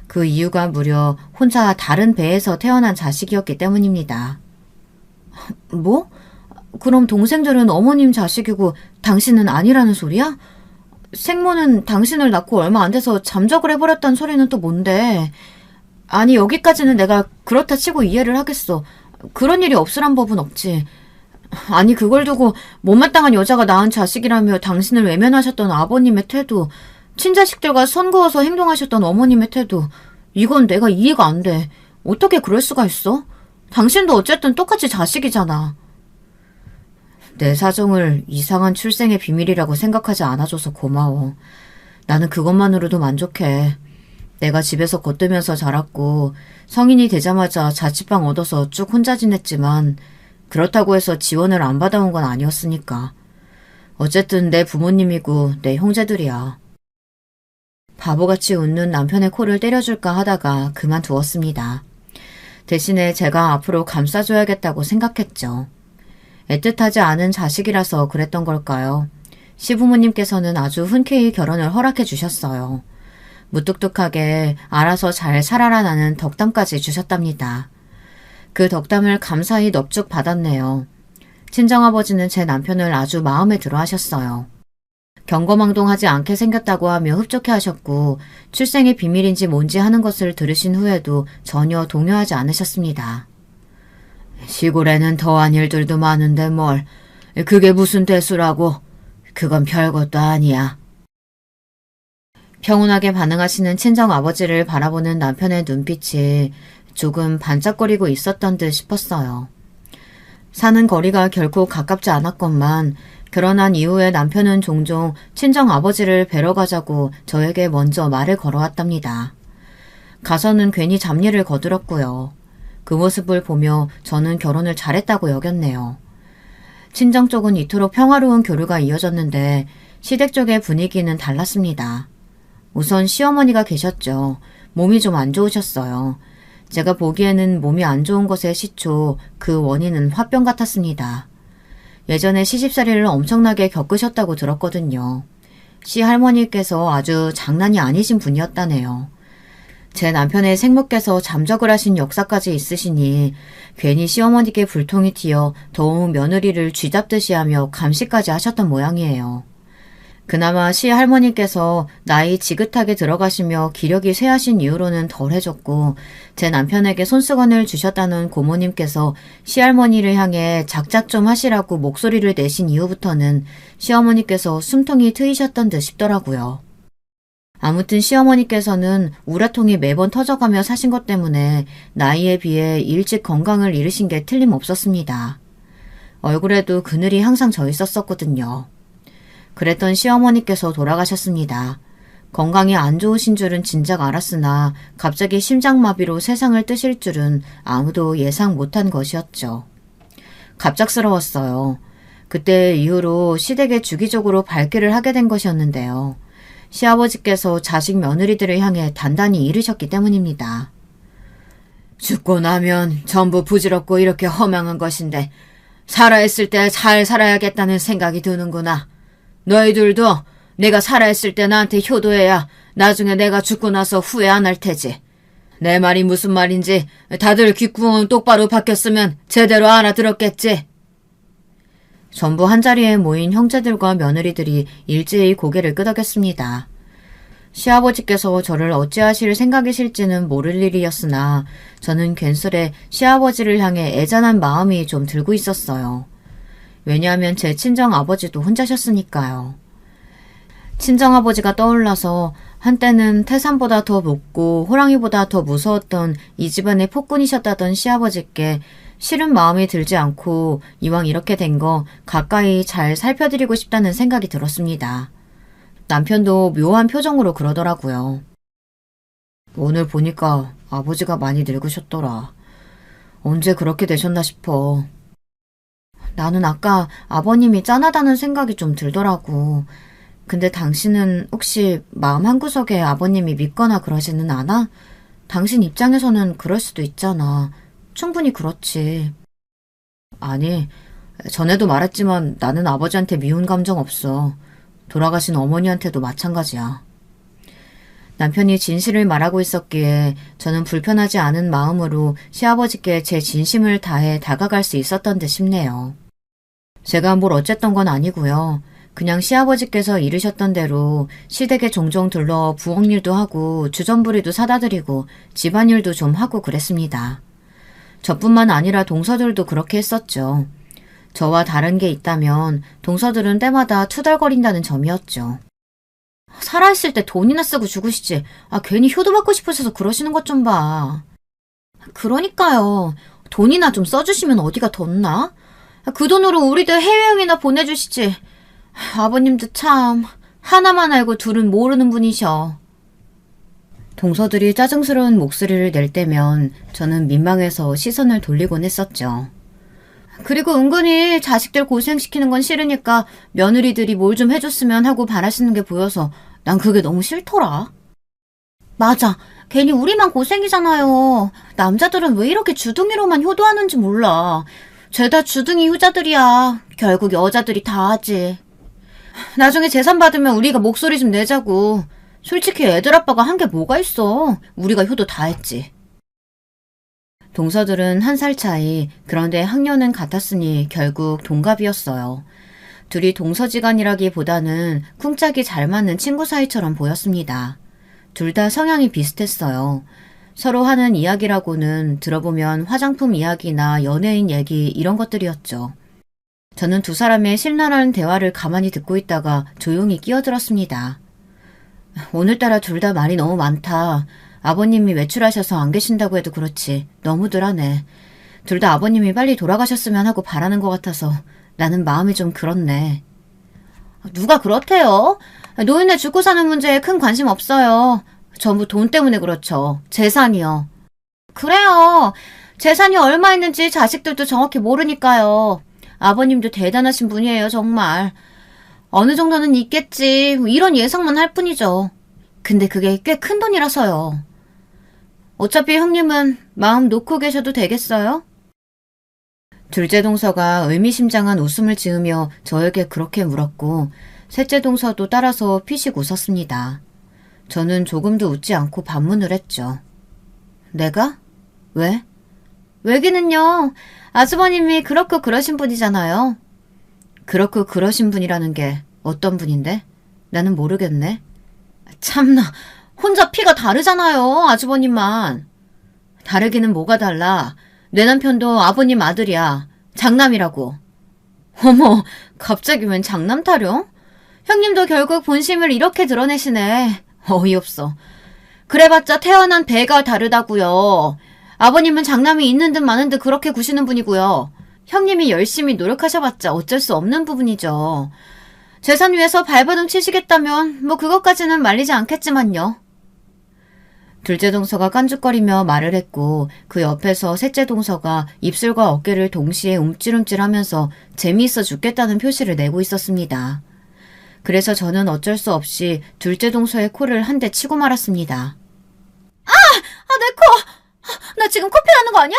그 이유가 무려 혼자 다른 배에서 태어난 자식이었기 때문입니다. 뭐? 그럼 동생들은 어머님 자식이고 당신은 아니라는 소리야? 생모는 당신을 낳고 얼마 안 돼서 잠적을 해버렸다는 소리는 또 뭔데? 아니 여기까지는 내가 그렇다 치고 이해를 하겠어. 그런 일이 없으란 법은 없지. 아니 그걸 두고 못마땅한 여자가 낳은 자식이라며 당신을 외면하셨던 아버님의 태도, 친자식들과 선 그어서 행동하셨던 어머님의 태도, 이건 내가 이해가 안 돼. 어떻게 그럴 수가 있어? 당신도 어쨌든 똑같이 자식이잖아. 내 사정을 이상한 출생의 비밀이라고 생각하지 않아줘서 고마워. 나는 그것만으로도 만족해. 내가 집에서 걷으면서 자랐고 성인이 되자마자 자취방 얻어서 쭉 혼자 지냈지만 그렇다고 해서 지원을 안 받아온 건 아니었으니까. 어쨌든 내 부모님이고 내 형제들이야. 바보같이 웃는 남편의 코를 때려줄까 하다가 그만두었습니다. 대신에 제가 앞으로 감싸줘야겠다고 생각했죠. 애틋하지 않은 자식이라서 그랬던 걸까요? 시부모님께서는 아주 흔쾌히 결혼을 허락해 주셨어요. 무뚝뚝하게 알아서 잘 살아라라는 덕담까지 주셨답니다. 그 덕담을 감사히 넙죽 받았네요. 친정아버지는 제 남편을 아주 마음에 들어 하셨어요. 경거망동하지 않게 생겼다고 하며 흡족해 하셨고 출생의 비밀인지 뭔지 하는 것을 들으신 후에도 전혀 동요하지 않으셨습니다. 시골에는 더한 일들도 많은데 뭘, 그게 무슨 대수라고? 그건 별것도 아니야. 평온하게 반응하시는 친정아버지를 바라보는 남편의 눈빛이 조금 반짝거리고 있었던 듯 싶었어요. 사는 거리가 결코 가깝지 않았건만 결혼한 이후에 남편은 종종 친정아버지를 뵈러 가자고 저에게 먼저 말을 걸어왔답니다. 가서는 괜히 잡일을 거들었고요. 그 모습을 보며 저는 결혼을 잘했다고 여겼네요. 친정 쪽은 이토록 평화로운 교류가 이어졌는데 시댁 쪽의 분위기는 달랐습니다. 우선 시어머니가 계셨죠. 몸이 좀 안 좋으셨어요. 제가 보기에는 몸이 안 좋은 것의 시초, 그 원인은 화병 같았습니다. 예전에 시집살이를 엄청나게 겪으셨다고 들었거든요. 시할머니께서 아주 장난이 아니신 분이었다네요. 제 남편의 생모께서 잠적을 하신 역사까지 있으시니 괜히 시어머니께 불통이 튀어 더욱 며느리를 쥐잡듯이 하며 감시까지 하셨던 모양이에요. 그나마 시할머니께서 나이 지긋하게 들어가시며 기력이 쇠하신 이후로는 덜해졌고 제 남편에게 손수건을 주셨다는 고모님께서 시할머니를 향해 작작 좀 하시라고 목소리를 내신 이후부터는 시어머니께서 숨통이 트이셨던 듯 싶더라고요. 아무튼 시어머니께서는 우라통이 매번 터져가며 사신 것 때문에 나이에 비해 일찍 건강을 잃으신 게 틀림없었습니다. 얼굴에도 그늘이 항상 져 있었거든요. 그랬던 시어머니께서 돌아가셨습니다. 건강이 안 좋으신 줄은 진작 알았으나 갑자기 심장마비로 세상을 뜨실 줄은 아무도 예상 못한 것이었죠. 갑작스러웠어요. 그때 이후로 시댁에 주기적으로 발길을 하게 된 것이었는데요. 시아버지께서 자식 며느리들을 향해 단단히 이르셨기 때문입니다. 죽고 나면 전부 부질없고 이렇게 허망한 것인데 살아있을 때 잘 살아야겠다는 생각이 드는구나. 너희들도 내가 살아있을 때 나한테 효도해야 나중에 내가 죽고 나서 후회 안 할 테지. 내 말이 무슨 말인지 다들 귓구멍 똑바로 박혔으면 제대로 알아들었겠지. 전부 한자리에 모인 형제들과 며느리들이 일제히 고개를 끄덕였습니다. 시아버지께서 저를 어찌하실 생각이실지는 모를 일이었으나 저는 괜스레 시아버지를 향해 애잔한 마음이 좀 들고 있었어요. 왜냐하면 제 친정아버지도 혼자셨으니까요. 친정아버지가 떠올라서 한때는 태산보다 더 높고 호랑이보다 더 무서웠던 이 집안의 폭군이셨다던 시아버지께 싫은 마음이 들지 않고 이왕 이렇게 된 거 가까이 잘 살펴드리고 싶다는 생각이 들었습니다. 남편도 묘한 표정으로 그러더라고요. 오늘 보니까 아버지가 많이 늙으셨더라. 언제 그렇게 되셨나 싶어. 나는 아까 아버님이 짠하다는 생각이 좀 들더라고. 근데 당신은 혹시 마음 한구석에 아버님이 믿거나 그러지는 않아? 당신 입장에서는 그럴 수도 있잖아. 충분히 그렇지. 아니, 전에도 말했지만 나는 아버지한테 미운 감정 없어. 돌아가신 어머니한테도 마찬가지야. 남편이 진실을 말하고 있었기에 저는 불편하지 않은 마음으로 시아버지께 제 진심을 다해 다가갈 수 있었던 듯 싶네요. 제가 뭘 어쨌던 건 아니고요. 그냥 시아버지께서 이르셨던 대로 시댁에 종종 들러 부엌일도 하고 주전부리도 사다 드리고 집안일도 좀 하고 그랬습니다. 저뿐만 아니라 동서들도 그렇게 했었죠. 저와 다른 게 있다면 동서들은 때마다 투덜거린다는 점이었죠. 살아있을 때 돈이나 쓰고 죽으시지. 괜히 효도받고 싶으셔서 그러시는 것 좀 봐. 그러니까요. 돈이나 좀 써주시면 어디가 덧나? 그 돈으로 우리들 해외여행이나 보내주시지. 아버님도 참 하나만 알고 둘은 모르는 분이셔. 동서들이 짜증스러운 목소리를 낼 때면 저는 민망해서 시선을 돌리곤 했었죠. 그리고 은근히 자식들 고생시키는 건 싫으니까 며느리들이 뭘 좀 해줬으면 하고 바라시는 게 보여서 난 그게 너무 싫더라. 맞아. 괜히 우리만 고생이잖아요. 남자들은 왜 이렇게 주둥이로만 효도하는지 몰라. 죄다 주둥이 효자들이야. 결국 여자들이 다 하지. 나중에 재산 받으면 우리가 목소리 좀 내자고. 솔직히 애들 아빠가 한 게 뭐가 있어. 우리가 효도 다 했지. 동서들은 1살 차이, 그런데 학년은 같았으니 결국 동갑이었어요. 둘이 동서지간이라기보다는 쿵짝이 잘 맞는 친구 사이처럼 보였습니다. 둘 다 성향이 비슷했어요. 서로 하는 이야기라고는 들어보면 화장품 이야기나 연예인 얘기 이런 것들이었죠. 저는 두 사람의 신랄한 대화를 가만히 듣고 있다가 조용히 끼어들었습니다. 오늘따라 둘 다 말이 너무 많다. 아버님이 외출하셔서 안 계신다고 해도 그렇지. 너무들 하네. 둘 다 아버님이 빨리 돌아가셨으면 하고 바라는 것 같아서 나는 마음이 좀 그렇네. 누가 그렇대요? 노인네 죽고 사는 문제에 큰 관심 없어요. 전부 돈 때문에 그렇죠. 재산이요. 그래요. 재산이 얼마 있는지 자식들도 정확히 모르니까요. 아버님도 대단하신 분이에요, 정말. 어느 정도는 있겠지. 이런 예상만 할 뿐이죠. 근데 그게 꽤 큰 돈이라서요. 어차피 형님은 마음 놓고 계셔도 되겠어요? 둘째 동서가 의미심장한 웃음을 지으며 저에게 그렇게 물었고 셋째 동서도 따라서 피식 웃었습니다. 저는 조금도 웃지 않고 반문을 했죠. 내가? 왜? 왜기는요. 아주버님이 그렇고 그러신 분이잖아요. 그렇고 그러신 분이라는 게 어떤 분인데? 나는 모르겠네. 참나, 혼자 피가 다르잖아요, 아주버님만. 다르기는 뭐가 달라. 내 남편도 아버님 아들이야. 장남이라고. 어머, 갑자기 웬 장남 타령? 형님도 결국 본심을 이렇게 드러내시네. 어이없어. 그래봤자 태어난 배가 다르다고요. 아버님은 장남이 있는 듯 마는 듯 그렇게 구시는 분이고요. 형님이 열심히 노력하셔봤자 어쩔 수 없는 부분이죠. 재산 위에서 발버둥 치시겠다면 뭐 그것까지는 말리지 않겠지만요. 둘째 동서가 깐죽거리며 말을 했고 그 옆에서 셋째 동서가 입술과 어깨를 동시에 움찔움찔하면서 재미있어 죽겠다는 표시를 내고 있었습니다. 그래서 저는 어쩔 수 없이 둘째 동서의 코를 한 대 치고 말았습니다. 내 코! 나 지금 코피 나는 거 아니야?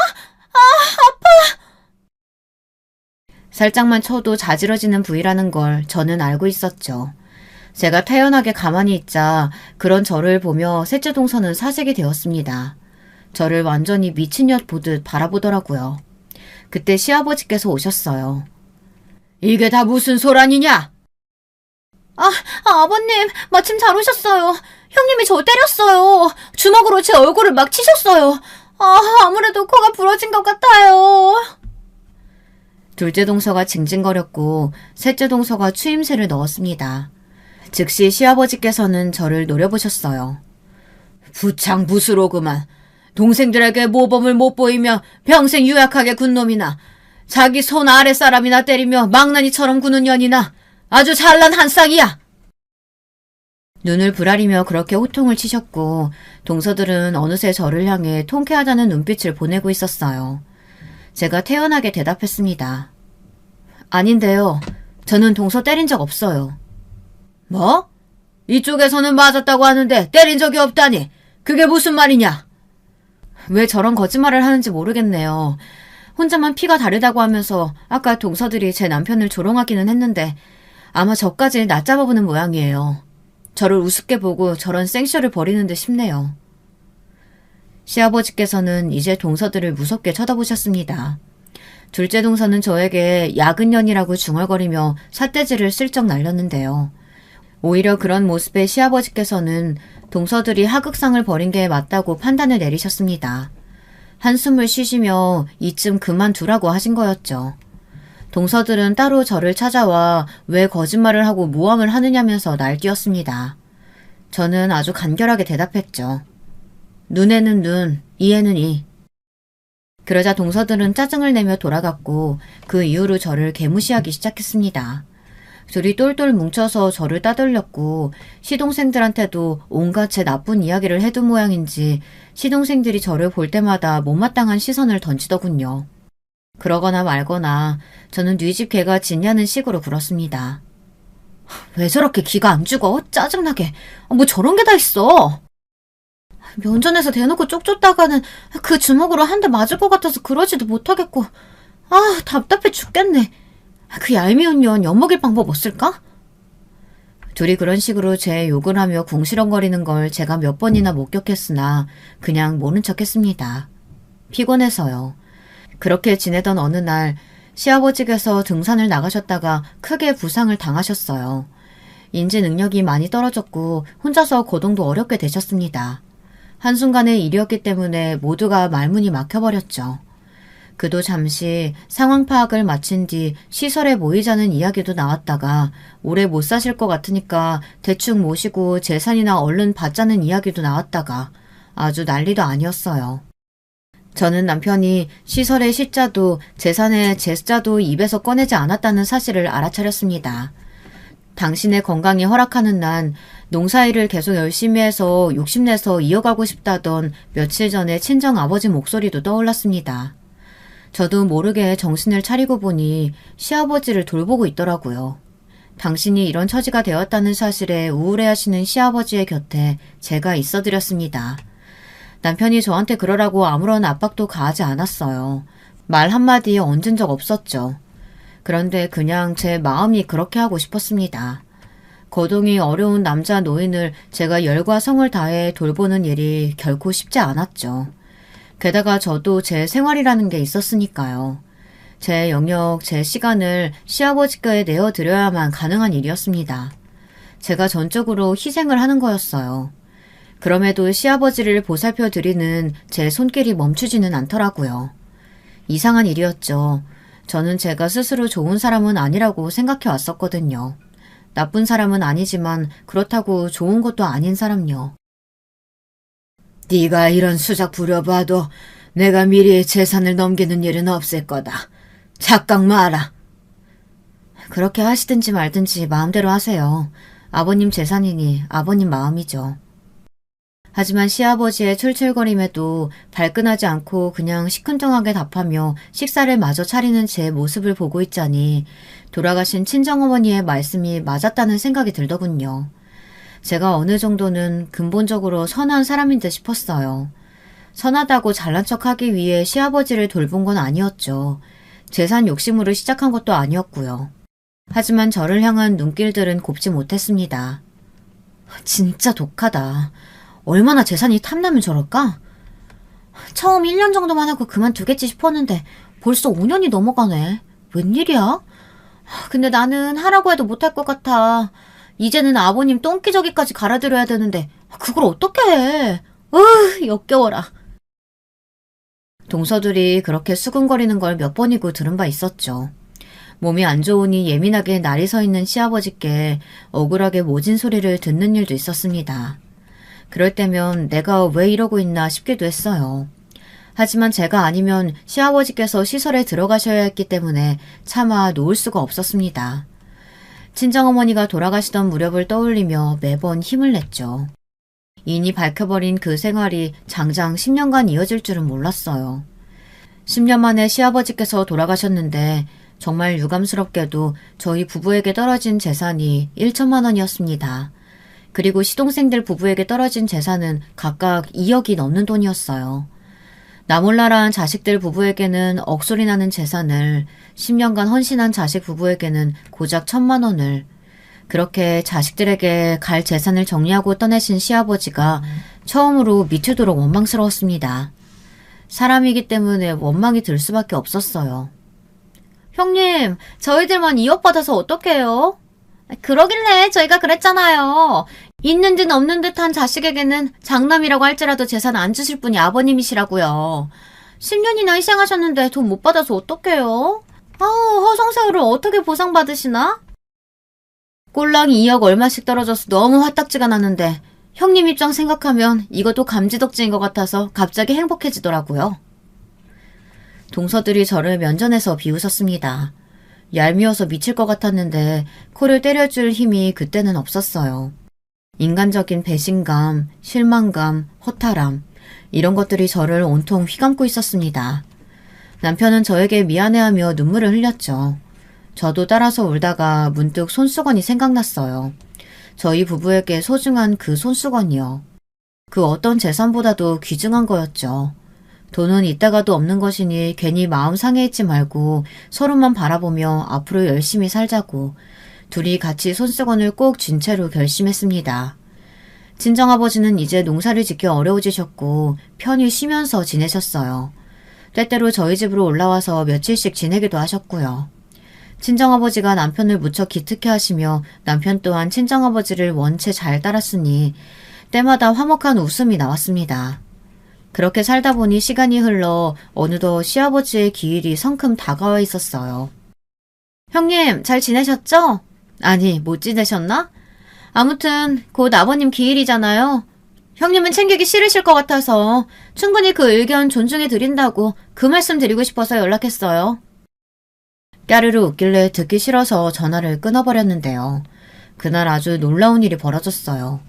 아파! 살짝만 쳐도 자지러지는 부위라는 걸 저는 알고 있었죠. 제가 태연하게 가만히 있자 그런 저를 보며 셋째 동서는 사색이 되었습니다. 저를 완전히 미친년 보듯 바라보더라고요. 그때 시아버지께서 오셨어요. 이게 다 무슨 소란이냐? 아버님, 마침 잘 오셨어요. 형님이 저 때렸어요. 주먹으로 제 얼굴을 막 치셨어요. 아무래도 코가 부러진 것 같아요. 둘째 동서가 징징거렸고 셋째 동서가 추임새를 넣었습니다. 즉시 시아버지께서는 저를 노려보셨어요. 부창부수로구만. 동생들에게 모범을 못 보이며 평생 유약하게 군 놈이나 자기 손 아래 사람이나 때리며 망나니처럼 구는 년이나 아주 잘난 한 쌍이야. 눈을 부라리며 그렇게 호통을 치셨고 동서들은 어느새 저를 향해 통쾌하다는 눈빛을 보내고 있었어요. 제가 태연하게 대답했습니다. 아닌데요. 저는 동서 때린 적 없어요. 뭐? 이쪽에서는 맞았다고 하는데 때린 적이 없다니. 그게 무슨 말이냐? 왜 저런 거짓말을 하는지 모르겠네요. 혼자만 피가 다르다고 하면서 아까 동서들이 제 남편을 조롱하기는 했는데 아마 저까지 낮잡아보는 모양이에요. 저를 우습게 보고 저런 생쇼를 벌이는 듯 싶네요. 시아버지께서는 이제 동서들을 무섭게 쳐다보셨습니다. 둘째 동서는 저에게 야근년이라고 중얼거리며 삿대질을 슬쩍 날렸는데요. 오히려 그런 모습에 시아버지께서는 동서들이 하극상을 벌인 게 맞다고 판단을 내리셨습니다. 한숨을 쉬시며 이쯤 그만두라고 하신 거였죠. 동서들은 따로 저를 찾아와 왜 거짓말을 하고 모함을 하느냐면서 날뛰었습니다. 저는 아주 간결하게 대답했죠. 눈에는 눈, 이에는 이. 그러자 동서들은 짜증을 내며 돌아갔고 그 이후로 저를 개무시하기 시작했습니다. 둘이 똘똘 뭉쳐서 저를 따돌렸고 시동생들한테도 온갖 제 나쁜 이야기를 해둔 모양인지 시동생들이 저를 볼 때마다 못마땅한 시선을 던지더군요. 그러거나 말거나 저는 네 집 개가 짖냐는 식으로 굴었습니다. 왜 저렇게 기가 안 죽어? 짜증나게. 뭐 저런 게 다 있어. 면전에서 대놓고 쪽쫓다가는 그 주먹으로 한 대 맞을 것 같아서 그러지도 못하겠고. 답답해 죽겠네. 그 얄미운 년 엿먹일 방법 없을까? 둘이 그런 식으로 제 욕을 하며 궁시렁거리는 걸 제가 몇 번이나 목격했으나 그냥 모른 척했습니다. 피곤해서요. 그렇게 지내던 어느 날 시아버지께서 등산을 나가셨다가 크게 부상을 당하셨어요. 인지 능력이 많이 떨어졌고 혼자서 거동도 어렵게 되셨습니다. 한순간의 일이었기 때문에 모두가 말문이 막혀버렸죠. 그도 잠시 상황 파악을 마친 뒤 시설에 모이자는 이야기도 나왔다가 오래 못 사실 것 같으니까 대충 모시고 재산이나 얼른 받자는 이야기도 나왔다가 아주 난리도 아니었어요. 저는 남편이 시설의 시자도 재산의 제자도 입에서 꺼내지 않았다는 사실을 알아차렸습니다. 당신의 건강이 허락하는 난 농사일을 계속 열심히 해서 욕심내서 이어가고 싶다던 며칠 전에 친정아버지 목소리도 떠올랐습니다. 저도 모르게 정신을 차리고 보니 시아버지를 돌보고 있더라고요. 당신이 이런 처지가 되었다는 사실에 우울해하시는 시아버지의 곁에 제가 있어드렸습니다. 남편이 저한테 그러라고 아무런 압박도 가하지 않았어요. 말 한마디에 얹은 적 없었죠. 그런데 그냥 제 마음이 그렇게 하고 싶었습니다. 거동이 어려운 남자 노인을 제가 열과 성을 다해 돌보는 일이 결코 쉽지 않았죠. 게다가 저도 제 생활이라는 게 있었으니까요. 제 영역, 제 시간을 시아버지께 내어드려야만 가능한 일이었습니다. 제가 전적으로 희생을 하는 거였어요. 그럼에도 시아버지를 보살펴 드리는 제 손길이 멈추지는 않더라고요. 이상한 일이었죠. 저는 제가 스스로 좋은 사람은 아니라고 생각해 왔었거든요. 나쁜 사람은 아니지만 그렇다고 좋은 것도 아닌 사람요. 네가 이런 수작 부려봐도 내가 미리 재산을 넘기는 일은 없을 거다. 착각 마라. 그렇게 하시든지 말든지 마음대로 하세요. 아버님 재산이니 아버님 마음이죠. 하지만 시아버지의 출출거림에도 발끈하지 않고 그냥 시큰둥하게 답하며 식사를 마저 차리는 제 모습을 보고 있자니 돌아가신 친정어머니의 말씀이 맞았다는 생각이 들더군요. 제가 어느 정도는 근본적으로 선한 사람인 듯 싶었어요. 선하다고 잘난 척하기 위해 시아버지를 돌본 건 아니었죠. 재산 욕심으로 시작한 것도 아니었고요. 하지만 저를 향한 눈길들은 곱지 못했습니다. 진짜 독하다. 얼마나 재산이 탐나면 저럴까? 처음 1년 정도만 하고 그만두겠지 싶었는데 벌써 5년이 넘어가네. 웬일이야? 근데 나는 하라고 해도 못할 것 같아. 이제는 아버님 똥기저귀까지 갈아드려야 되는데 그걸 어떻게 해? 역겨워라. 동서들이 그렇게 수근거리는 걸 몇 번이고 들은 바 있었죠. 몸이 안 좋으니 예민하게 날이 서 있는 시아버지께 억울하게 모진 소리를 듣는 일도 있었습니다. 그럴 때면 내가 왜 이러고 있나 싶기도 했어요. 하지만 제가 아니면 시아버지께서 시설에 들어가셔야 했기 때문에 차마 놓을 수가 없었습니다. 친정어머니가 돌아가시던 무렵을 떠올리며 매번 힘을 냈죠. 이니 밝혀버린 그 생활이 장장 10년간 이어질 줄은 몰랐어요. 10년 만에 시아버지께서 돌아가셨는데 정말 유감스럽게도 저희 부부에게 떨어진 재산이 1천만 원이었습니다. 그리고 시동생들 부부에게 떨어진 재산은 각각 2억이 넘는 돈이었어요. 나몰라라한 자식들 부부에게는 억소리 나는 재산을, 10년간 헌신한 자식 부부에게는 고작 1,000만 원을, 그렇게 자식들에게 갈 재산을 정리하고 떠내신 시아버지가 처음으로 미치도록 원망스러웠습니다. 사람이기 때문에 원망이 들 수밖에 없었어요. 형님, 저희들만 2억 받아서 어떡해요? 그러길래 저희가 그랬잖아요. 있는 듯 없는 듯한 자식에게는 장남이라고 할지라도 재산 안 주실 분이 아버님이시라고요. 10년이나 희생하셨는데 돈 못 받아서 어떡해요? 허송세월을 어떻게 보상받으시나? 꼴랑 2억 얼마씩 떨어져서 너무 화딱지가 나는데 형님 입장 생각하면 이것도 감지덕지인 것 같아서 갑자기 행복해지더라고요. 동서들이 저를 면전에서 비웃었습니다. 얄미워서 미칠 것 같았는데 코를 때려줄 힘이 그때는 없었어요. 인간적인 배신감, 실망감, 허탈함 이런 것들이 저를 온통 휘감고 있었습니다. 남편은 저에게 미안해하며 눈물을 흘렸죠. 저도 따라서 울다가 문득 손수건이 생각났어요. 저희 부부에게 소중한 그 손수건이요. 그 어떤 재산보다도 귀중한 거였죠. 돈은 있다가도 없는 것이니 괜히 마음 상해있지 말고 서로만 바라보며 앞으로 열심히 살자고 둘이 같이 손수건을 꼭 쥔 채로 결심했습니다. 친정아버지는 이제 농사를 짓기 어려워지셨고 편히 쉬면서 지내셨어요. 때때로 저희 집으로 올라와서 며칠씩 지내기도 하셨고요. 친정아버지가 남편을 무척 기특해 하시며 남편 또한 친정아버지를 원체 잘 따랐으니 때마다 화목한 웃음이 나왔습니다. 그렇게 살다 보니 시간이 흘러 어느덧 시아버지의 기일이 성큼 다가와 있었어요. 형님, 잘 지내셨죠? 아니, 못 지내셨나? 아무튼 곧 아버님 기일이잖아요. 형님은 챙기기 싫으실 것 같아서 충분히 그 의견 존중해 드린다고 그 말씀 드리고 싶어서 연락했어요. 까르르 웃길래 듣기 싫어서 전화를 끊어버렸는데요. 그날 아주 놀라운 일이 벌어졌어요.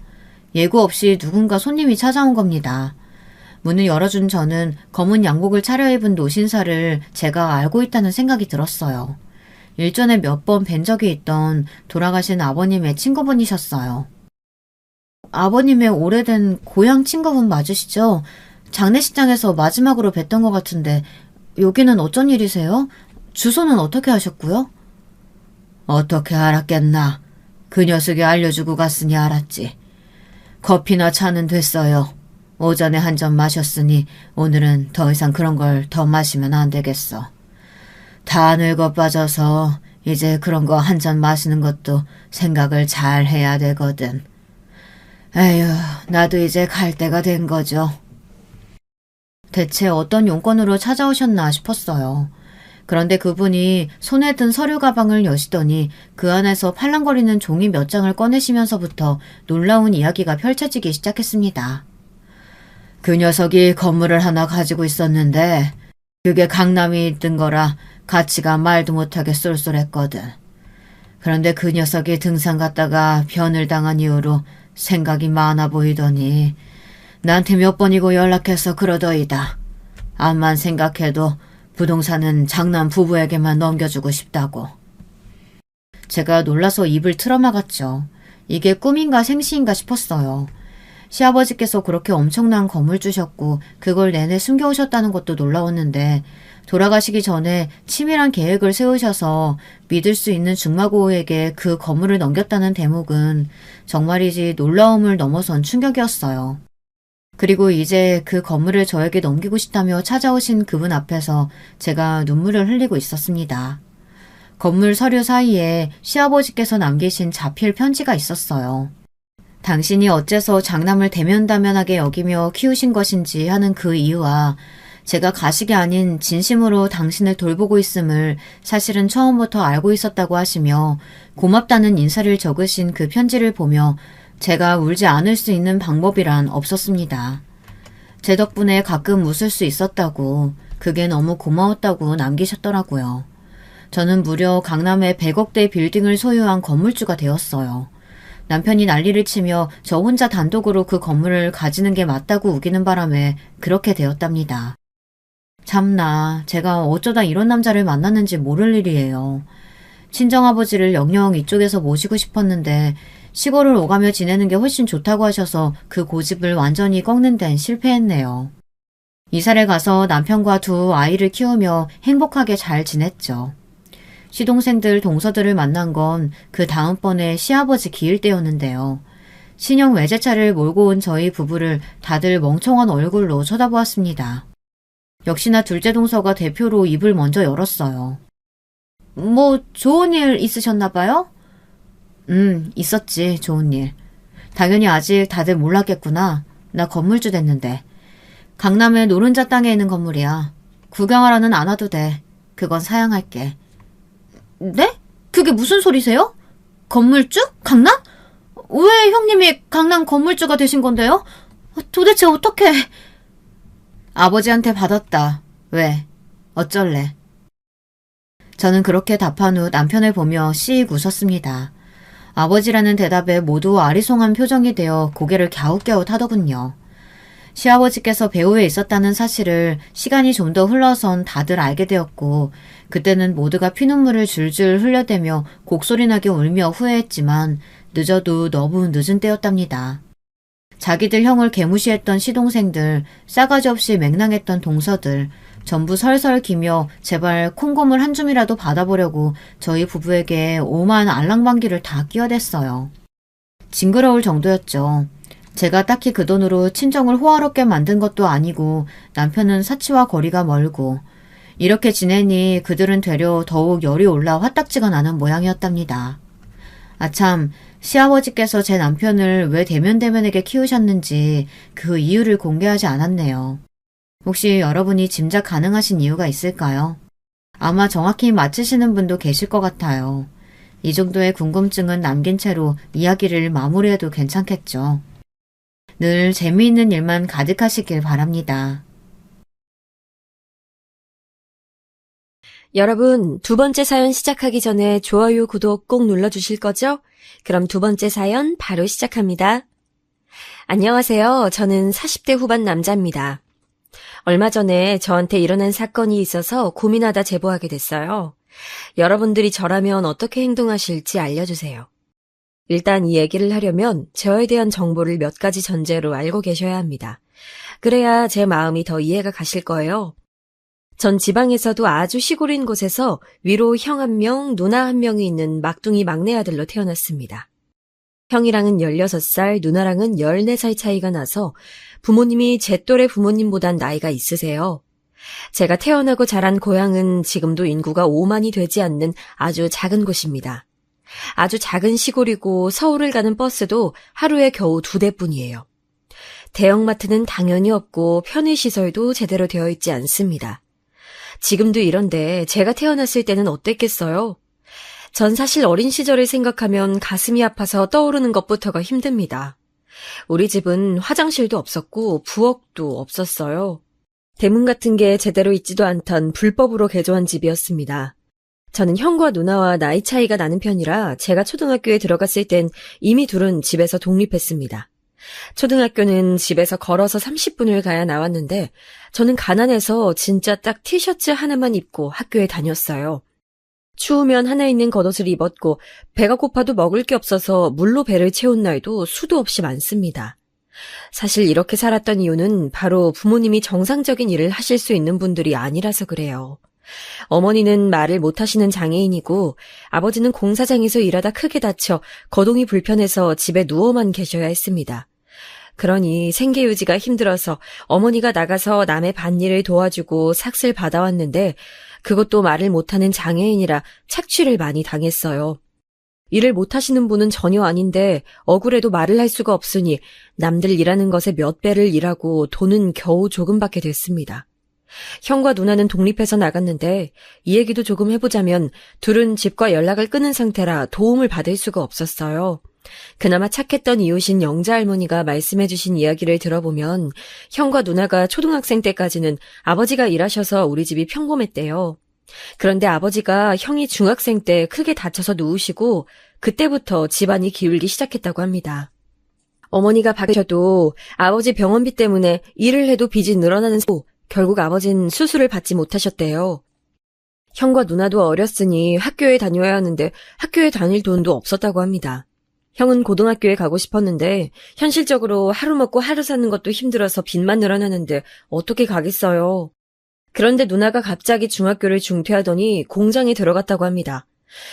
예고 없이 누군가 손님이 찾아온 겁니다. 문을 열어준 저는 검은 양복을 차려입은 노신사를 제가 알고 있다는 생각이 들었어요. 일전에 몇 번 뵌 적이 있던 돌아가신 아버님의 친구분이셨어요. 아버님의 오래된 고향 친구분 맞으시죠? 장례식장에서 마지막으로 뵀던 것 같은데 여기는 어쩐 일이세요? 주소는 어떻게 하셨고요? 어떻게 알았겠나? 그 녀석이 알려주고 갔으니 알았지. 커피나 차는 됐어요. 오전에 한 잔 마셨으니 오늘은 더 이상 그런 걸 더 마시면 안 되겠어. 다 늙어 빠져서 이제 그런 거 한 잔 마시는 것도 생각을 잘 해야 되거든. 에휴, 나도 이제 갈 때가 된 거죠. 대체 어떤 용건으로 찾아오셨나 싶었어요. 그런데 그분이 손에 든 서류 가방을 여시더니 그 안에서 팔랑거리는 종이 몇 장을 꺼내시면서부터 놀라운 이야기가 펼쳐지기 시작했습니다. 그 녀석이 건물을 하나 가지고 있었는데 그게 강남이 있던 거라 가치가 말도 못하게 쏠쏠했거든. 그런데 그 녀석이 등산 갔다가 변을 당한 이후로 생각이 많아 보이더니 나한테 몇 번이고 연락해서 그러더이다. 암만 생각해도 부동산은 장남 부부에게만 넘겨주고 싶다고. 제가 놀라서 입을 틀어막았죠. 이게 꿈인가 생시인가 싶었어요. 시아버지께서 그렇게 엄청난 건물 주셨고 그걸 내내 숨겨오셨다는 것도 놀라웠는데 돌아가시기 전에 치밀한 계획을 세우셔서 믿을 수 있는 중마고에게 그 건물을 넘겼다는 대목은 정말이지 놀라움을 넘어선 충격이었어요. 그리고 이제 그 건물을 저에게 넘기고 싶다며 찾아오신 그분 앞에서 제가 눈물을 흘리고 있었습니다. 건물 서류 사이에 시아버지께서 남기신 자필 편지가 있었어요. 당신이 어째서 장남을 대면다면하게 여기며 키우신 것인지 하는 그 이유와 제가 가식이 아닌 진심으로 당신을 돌보고 있음을 사실은 처음부터 알고 있었다고 하시며 고맙다는 인사를 적으신 그 편지를 보며 제가 울지 않을 수 있는 방법이란 없었습니다. 제 덕분에 가끔 웃을 수 있었다고, 그게 너무 고마웠다고 남기셨더라고요. 저는 무려 강남의 100억대 빌딩을 소유한 건물주가 되었어요. 남편이 난리를 치며 저 혼자 단독으로 그 건물을 가지는 게 맞다고 우기는 바람에 그렇게 되었답니다. 참나, 제가 어쩌다 이런 남자를 만났는지 모를 일이에요. 친정아버지를 영영 이쪽에서 모시고 싶었는데 시골을 오가며 지내는 게 훨씬 좋다고 하셔서 그 고집을 완전히 꺾는 데는 실패했네요. 이사를 가서 남편과 두 아이를 키우며 행복하게 잘 지냈죠. 시동생들, 동서들을 만난 건 그 다음번에 시아버지 기일 때였는데요. 신형 외제차를 몰고 온 저희 부부를 다들 멍청한 얼굴로 쳐다보았습니다. 역시나 둘째 동서가 대표로 입을 먼저 열었어요. 뭐 좋은 일 있으셨나 봐요? 있었지, 좋은 일. 당연히 아직 다들 몰랐겠구나. 나 건물주 됐는데. 강남의 노른자 땅에 있는 건물이야. 구경하러는 안 와도 돼. 그건 사양할게. 네? 그게 무슨 소리세요? 건물주? 강남? 왜 형님이 강남 건물주가 되신 건데요? 도대체 어떻게... 아버지한테 받았다. 왜? 어쩔래? 저는 그렇게 답한 후 남편을 보며 씩 웃었습니다. 아버지라는 대답에 모두 아리송한 표정이 되어 고개를 갸웃갸웃 하더군요. 시아버지께서 배후에 있었다는 사실을 시간이 좀 더 흘러선 다들 알게 되었고 그때는 모두가 피눈물을 줄줄 흘려대며 곡소리나게 울며 후회했지만 늦어도 너무 늦은 때였답니다. 자기들 형을 개무시했던 시동생들, 싸가지 없이 맹랑했던 동서들, 전부 설설 기며 제발 콩고물 한 줌이라도 받아보려고 저희 부부에게 오만 알랑방귀를 다 끼어댔어요. 징그러울 정도였죠. 제가 딱히 그 돈으로 친정을 호화롭게 만든 것도 아니고 남편은 사치와 거리가 멀고 이렇게 지내니 그들은 되려 더욱 열이 올라 화딱지가 나는 모양이었답니다. 아참, 시아버지께서 제 남편을 왜 대면대면에게 키우셨는지 그 이유를 공개하지 않았네요. 혹시 여러분이 짐작 가능하신 이유가 있을까요? 아마 정확히 맞히시는 분도 계실 것 같아요. 이 정도의 궁금증은 남긴 채로 이야기를 마무리해도 괜찮겠죠. 늘 재미있는 일만 가득하시길 바랍니다. 여러분, 두 번째 사연 시작하기 전에 좋아요, 구독 꼭 눌러주실 거죠? 그럼 두 번째 사연 바로 시작합니다. 안녕하세요. 저는 40대 후반 남자입니다. 얼마 전에 저한테 일어난 사건이 있어서 고민하다 제보하게 됐어요. 여러분들이 저라면 어떻게 행동하실지 알려주세요. 일단 이 얘기를 하려면 저에 대한 정보를 몇 가지 전제로 알고 계셔야 합니다. 그래야 제 마음이 더 이해가 가실 거예요. 전 지방에서도 아주 시골인 곳에서 위로 형 한 명, 누나 한 명이 있는 막둥이 막내 아들로 태어났습니다. 형이랑은 16살, 누나랑은 14살 차이가 나서 부모님이 제 또래 부모님보단 나이가 있으세요. 제가 태어나고 자란 고향은 지금도 인구가 5만이 되지 않는 아주 작은 곳입니다. 아주 작은 시골이고 서울을 가는 버스도 하루에 겨우 2대뿐이에요. 대형마트는 당연히 없고 편의시설도 제대로 되어 있지 않습니다. 지금도 이런데 제가 태어났을 때는 어땠겠어요? 전 사실 어린 시절을 생각하면 가슴이 아파서 떠오르는 것부터가 힘듭니다. 우리 집은 화장실도 없었고 부엌도 없었어요. 대문 같은 게 제대로 있지도 않던 불법으로 개조한 집이었습니다. 저는 형과 누나와 나이 차이가 나는 편이라 제가 초등학교에 들어갔을 땐 이미 둘은 집에서 독립했습니다. 초등학교는 집에서 걸어서 30분을 가야 나왔는데 저는 가난해서 진짜 딱 티셔츠 하나만 입고 학교에 다녔어요. 추우면 하나 있는 겉옷을 입었고 배가 고파도 먹을 게 없어서 물로 배를 채운 날도 수도 없이 많습니다. 사실 이렇게 살았던 이유는 바로 부모님이 정상적인 일을 하실 수 있는 분들이 아니라서 그래요. 어머니는 말을 못하시는 장애인이고 아버지는 공사장에서 일하다 크게 다쳐 거동이 불편해서 집에 누워만 계셔야 했습니다. 그러니 생계 유지가 힘들어서 어머니가 나가서 남의 밭일을 도와주고 삭슬 받아왔는데 그것도 말을 못하는 장애인이라 착취를 많이 당했어요. 일을 못하시는 분은 전혀 아닌데 억울해도 말을 할 수가 없으니 남들 일하는 것에 몇 배를 일하고 돈은 겨우 조금밖에 됐습니다. 형과 누나는 독립해서 나갔는데 이 얘기도 조금 해보자면 둘은 집과 연락을 끊은 상태라 도움을 받을 수가 없었어요. 그나마 착했던 이웃인 영자 할머니가 말씀해주신 이야기를 들어보면 형과 누나가 초등학생 때까지는 아버지가 일하셔서 우리 집이 평범했대요. 그런데 아버지가 형이 중학생 때 크게 다쳐서 누우시고 그때부터 집안이 기울기 시작했다고 합니다. 어머니가 바뀌셔도 아버지 병원비 때문에 일을 해도 빚이 늘어나는 후 결국 아버진 수술을 받지 못하셨대요. 형과 누나도 어렸으니 학교에 다녀야 하는데 학교에 다닐 돈도 없었다고 합니다. 형은 고등학교에 가고 싶었는데 현실적으로 하루 먹고 하루 사는 것도 힘들어서 빚만 늘어나는데 어떻게 가겠어요. 그런데 누나가 갑자기 중학교를 중퇴하더니 공장에 들어갔다고 합니다.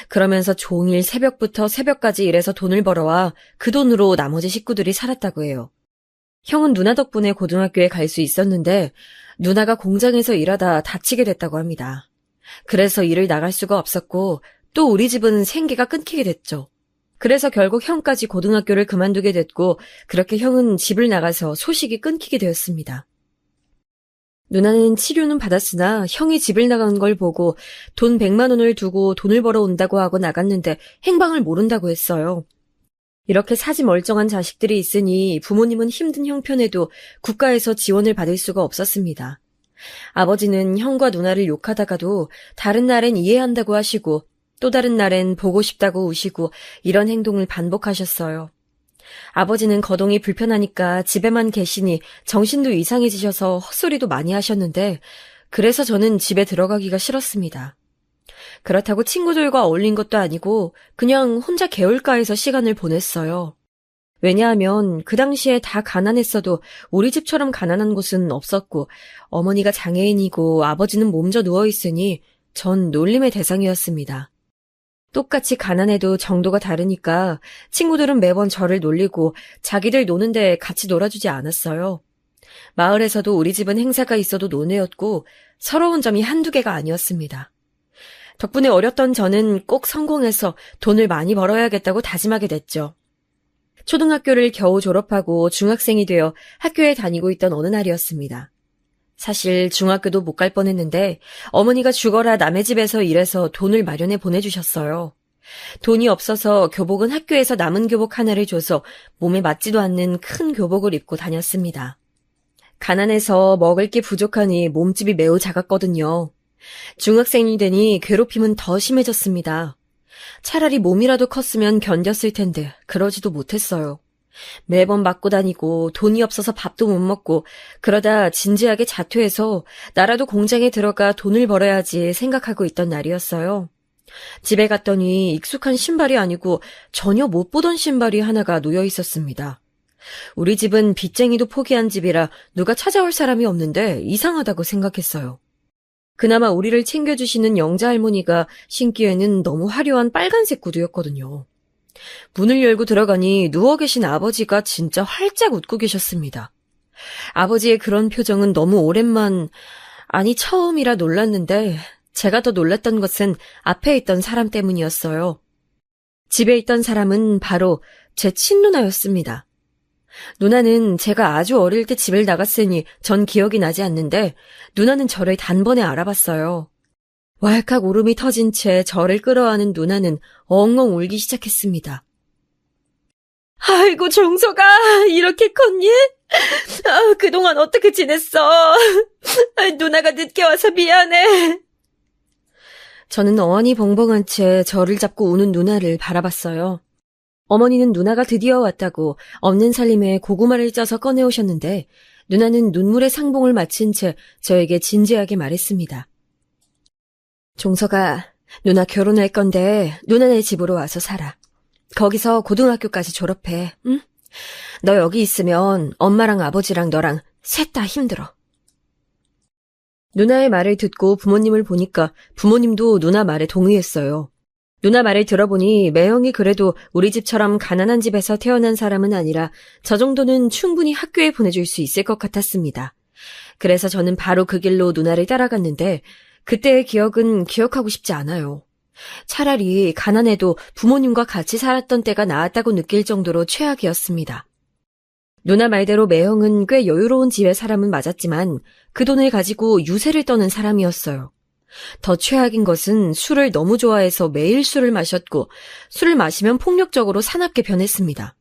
그러면서 종일 새벽부터 새벽까지 일해서 돈을 벌어와 그 돈으로 나머지 식구들이 살았다고 해요. 형은 누나 덕분에 고등학교에 갈 수 있었는데 누나가 공장에서 일하다 다치게 됐다고 합니다. 그래서 일을 나갈 수가 없었고 또 우리 집은 생계가 끊기게 됐죠. 그래서 결국 형까지 고등학교를 그만두게 됐고 그렇게 형은 집을 나가서 소식이 끊기게 되었습니다. 누나는 치료는 받았으나 형이 집을 나간 걸 보고 돈 100만 원을 두고 돈을 벌어 온다고 하고 나갔는데 행방을 모른다고 했어요. 이렇게 사지 멀쩡한 자식들이 있으니 부모님은 힘든 형편에도 국가에서 지원을 받을 수가 없었습니다. 아버지는 형과 누나를 욕하다가도 다른 날엔 이해한다고 하시고 또 다른 날엔 보고 싶다고 우시고 이런 행동을 반복하셨어요. 아버지는 거동이 불편하니까 집에만 계시니 정신도 이상해지셔서 헛소리도 많이 하셨는데 그래서 저는 집에 들어가기가 싫었습니다. 그렇다고 친구들과 어울린 것도 아니고 그냥 혼자 개울가에서 시간을 보냈어요. 왜냐하면 그 당시에 다 가난했어도 우리 집처럼 가난한 곳은 없었고 어머니가 장애인이고 아버지는 몸져 누워있으니 전 놀림의 대상이었습니다. 똑같이 가난해도 정도가 다르니까 친구들은 매번 저를 놀리고 자기들 노는데 같이 놀아주지 않았어요. 마을에서도 우리 집은 행사가 있어도 논외였고 서러운 점이 한두 개가 아니었습니다. 덕분에 어렸던 저는 꼭 성공해서 돈을 많이 벌어야겠다고 다짐하게 됐죠. 초등학교를 겨우 졸업하고 중학생이 되어 학교에 다니고 있던 어느 날이었습니다. 사실 중학교도 못 갈 뻔했는데 어머니가 죽어라 남의 집에서 일해서 돈을 마련해 보내주셨어요. 돈이 없어서 교복은 학교에서 남은 교복 하나를 줘서 몸에 맞지도 않는 큰 교복을 입고 다녔습니다. 가난해서 먹을 게 부족하니 몸집이 매우 작았거든요. 중학생이 되니 괴롭힘은 더 심해졌습니다. 차라리 몸이라도 컸으면 견뎠을 텐데 그러지도 못했어요. 매번 맞고 다니고 돈이 없어서 밥도 못 먹고 그러다 진지하게 자퇴해서 나라도 공장에 들어가 돈을 벌어야지 생각하고 있던 날이었어요. 집에 갔더니 익숙한 신발이 아니고 전혀 못 보던 신발이 하나가 놓여 있었습니다. 우리 집은 빚쟁이도 포기한 집이라 누가 찾아올 사람이 없는데 이상하다고 생각했어요. 그나마 우리를 챙겨주시는 영자 할머니가 신기에는 너무 화려한 빨간색 구두였거든요. 문을 열고 들어가니 누워 계신 아버지가 진짜 활짝 웃고 계셨습니다. 아버지의 그런 표정은 너무 아니 처음이라 놀랐는데 제가 더 놀랐던 것은 앞에 있던 사람 때문이었어요. 집에 있던 사람은 바로 제 친누나였습니다. 누나는 제가 아주 어릴 때 집을 나갔으니 전 기억이 나지 않는데 누나는 저를 단번에 알아봤어요. 왈칵 울음이 터진 채 저를 끌어안은 누나는 엉엉 울기 시작했습니다. 아이고 종서가 이렇게 컸니? 그동안 어떻게 지냈어? 누나가 늦게 와서 미안해. 저는 어안이 벙벙한 채 저를 잡고 우는 누나를 바라봤어요. 어머니는 누나가 드디어 왔다고 없는 살림에 고구마를 쪄서 꺼내오셨는데 누나는 눈물의 상봉을 마친 채 저에게 진지하게 말했습니다. 종서가 누나 결혼할 건데 누나네 집으로 와서 살아. 거기서 고등학교까지 졸업해. 응? 너 여기 있으면 엄마랑 아버지랑 너랑 셋 다 힘들어. 누나의 말을 듣고 부모님을 보니까 부모님도 누나 말에 동의했어요. 누나 말을 들어보니 매형이 그래도 우리 집처럼 가난한 집에서 태어난 사람은 아니라 저 정도는 충분히 학교에 보내줄 수 있을 것 같았습니다. 그래서 저는 바로 그 길로 누나를 따라갔는데 그때의 기억은 기억하고 싶지 않아요. 차라리 가난해도 부모님과 같이 살았던 때가 나았다고 느낄 정도로 최악이었습니다. 누나 말대로 매형은 꽤 여유로운 집의 사람은 맞았지만 그 돈을 가지고 유세를 떠는 사람이었어요. 더 최악인 것은 술을 너무 좋아해서 매일 술을 마셨고 술을 마시면 폭력적으로 사납게 변했습니다.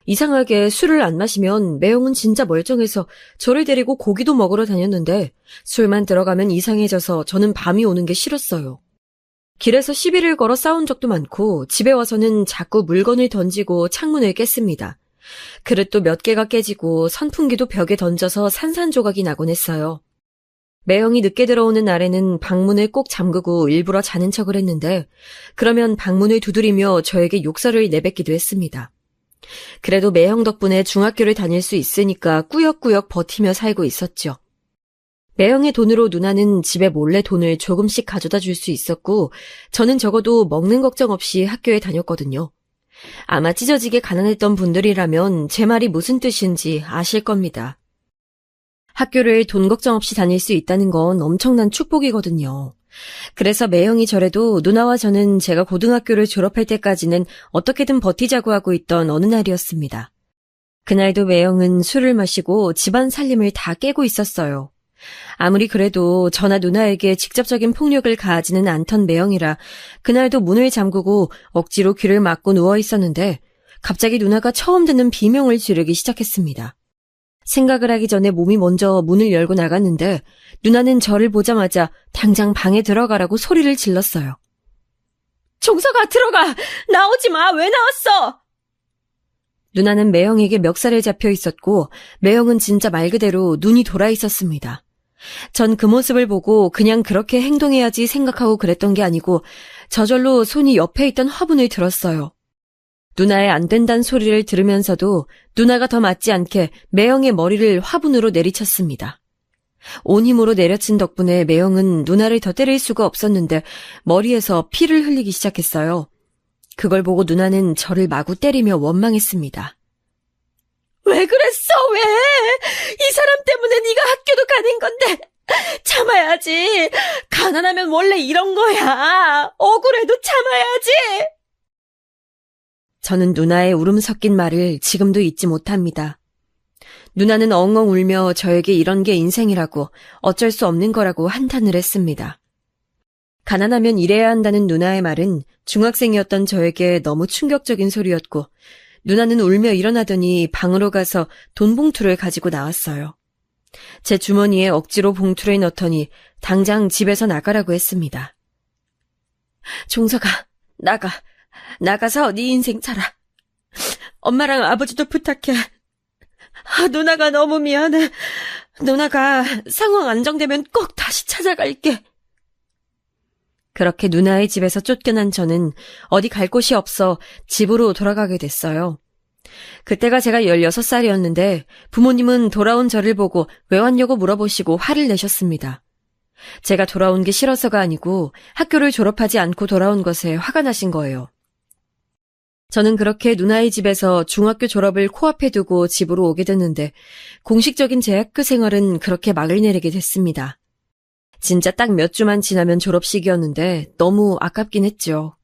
이상하게 술을 안 마시면 매형은 진짜 멀쩡해서 저를 데리고 고기도 먹으러 다녔는데 술만 들어가면 이상해져서 저는 밤이 오는 게 싫었어요. 길에서 시비를 걸어 싸운 적도 많고 집에 와서는 자꾸 물건을 던지고 창문을 깼습니다. 그릇도 몇 개가 깨지고 선풍기도 벽에 던져서 산산조각이 나곤 했어요. 매형이 늦게 들어오는 날에는 방문을 꼭 잠그고 일부러 자는 척을 했는데 그러면 방문을 두드리며 저에게 욕설을 내뱉기도 했습니다. 그래도 매형 덕분에 중학교를 다닐 수 있으니까 꾸역꾸역 버티며 살고 있었죠. 매형의 돈으로 누나는 집에 몰래 돈을 조금씩 가져다 줄 수 있었고 저는 적어도 먹는 걱정 없이 학교에 다녔거든요. 아마 찢어지게 가난했던 분들이라면 제 말이 무슨 뜻인지 아실 겁니다. 학교를 돈 걱정 없이 다닐 수 있다는 건 엄청난 축복이거든요. 그래서 매형이 저래도 누나와 저는 제가 고등학교를 졸업할 때까지는 어떻게든 버티자고 하고 있던 어느 날이었습니다. 그날도 매형은 술을 마시고 집안 살림을 다 깨고 있었어요. 아무리 그래도 저나 누나에게 직접적인 폭력을 가하지는 않던 매형이라 그날도 문을 잠그고 억지로 귀를 막고 누워 있었는데 갑자기 누나가 처음 듣는 비명을 지르기 시작했습니다. 생각을 하기 전에 몸이 먼저 문을 열고 나갔는데 누나는 저를 보자마자 당장 방에 들어가라고 소리를 질렀어요. 종서가 들어가! 나오지 마! 왜 나왔어! 누나는 매형에게 멱살을 잡혀 있었고 매형은 진짜 말 그대로 눈이 돌아 있었습니다. 전 그 모습을 보고 그냥 그렇게 행동해야지 생각하고 그랬던 게 아니고 저절로 손이 옆에 있던 화분을 들었어요. 누나의 안 된다는 소리를 들으면서도 누나가 더 맞지 않게 매형의 머리를 화분으로 내리쳤습니다. 온 힘으로 내려친 덕분에 매형은 누나를 더 때릴 수가 없었는데 머리에서 피를 흘리기 시작했어요. 그걸 보고 누나는 저를 마구 때리며 원망했습니다. 왜 그랬어? 왜? 이 사람 때문에 네가 학교도 가는 건데 참아야지. 가난하면 원래 이런 거야. 억울해도 참아야지. 저는 누나의 울음 섞인 말을 지금도 잊지 못합니다. 누나는 엉엉 울며 저에게 이런 게 인생이라고 어쩔 수 없는 거라고 한탄을 했습니다. 가난하면 일해야 한다는 누나의 말은 중학생이었던 저에게 너무 충격적인 소리였고 누나는 울며 일어나더니 방으로 가서 돈 봉투를 가지고 나왔어요. 제 주머니에 억지로 봉투를 넣더니 당장 집에서 나가라고 했습니다. 종서가 나가서 네 인생 살아. 엄마랑 아버지도 부탁해. 누나가 너무 미안해. 누나가 상황 안정되면 꼭 다시 찾아갈게. 그렇게 누나의 집에서 쫓겨난 저는 어디 갈 곳이 없어 집으로 돌아가게 됐어요. 그때가 제가 16살이었는데 부모님은 돌아온 저를 보고 왜 왔냐고 물어보시고 화를 내셨습니다. 제가 돌아온 게 싫어서가 아니고 학교를 졸업하지 않고 돌아온 것에 화가 나신 거예요. 저는 그렇게 누나의 집에서 중학교 졸업을 코앞에 두고 집으로 오게 됐는데 공식적인 제 학교 생활은 그렇게 막을 내리게 됐습니다. 진짜 딱 몇 주만 지나면 졸업식이었는데 너무 아깝긴 했죠.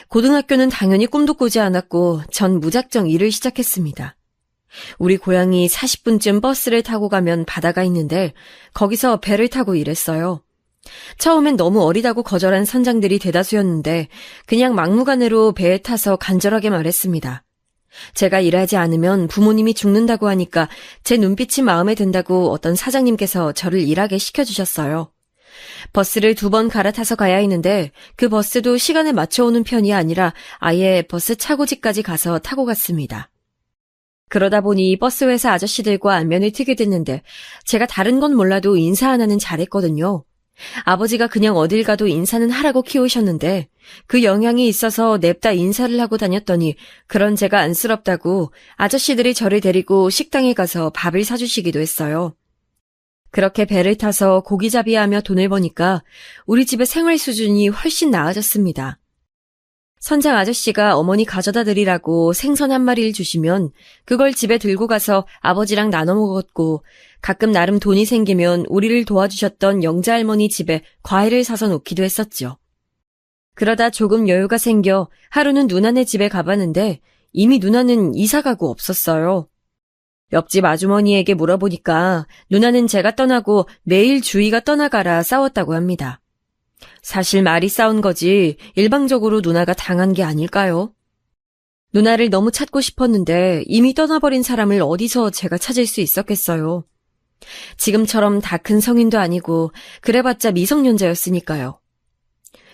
고등학교는 당연히 꿈도 꾸지 않았고 전 무작정 일을 시작했습니다. 우리 고향이 40분쯤 버스를 타고 가면 바다가 있는데 거기서 배를 타고 일했어요. 처음엔 너무 어리다고 거절한 선장들이 대다수였는데 그냥 막무가내로 배에 타서 간절하게 말했습니다. 제가 일하지 않으면 부모님이 죽는다고 하니까 제 눈빛이 마음에 든다고 어떤 사장님께서 저를 일하게 시켜주셨어요. 버스를 2번 갈아타서 가야 했는데 그 버스도 시간에 맞춰오는 편이 아니라 아예 버스 차고지까지 가서 타고 갔습니다. 그러다 보니 버스 회사 아저씨들과 안면을 트게 됐는데 제가 다른 건 몰라도 인사 하나는 잘했거든요. 아버지가 그냥 어딜 가도 인사는 하라고 키우셨는데 그 영향이 있어서 냅다 인사를 하고 다녔더니 그런 제가 안쓰럽다고 아저씨들이 저를 데리고 식당에 가서 밥을 사주시기도 했어요. 그렇게 배를 타서 고기잡이하며 돈을 버니까 우리 집의 생활 수준이 훨씬 나아졌습니다. 선장 아저씨가 어머니 가져다 드리라고 생선 1마리를 주시면 그걸 집에 들고 가서 아버지랑 나눠 먹었고 가끔 나름 돈이 생기면 우리를 도와주셨던 영자 할머니 집에 과일을 사서 놓기도 했었죠. 그러다 조금 여유가 생겨 하루는 누나네 집에 가봤는데 이미 누나는 이사 가고 없었어요. 옆집 아주머니에게 물어보니까 누나는 제가 떠나고 매일 주희가 떠나가라 싸웠다고 합니다. 사실 말이 싸운 거지 일방적으로 누나가 당한 게 아닐까요? 누나를 너무 찾고 싶었는데 이미 떠나버린 사람을 어디서 제가 찾을 수 있었겠어요. 지금처럼 다 큰 성인도 아니고 그래봤자 미성년자였으니까요.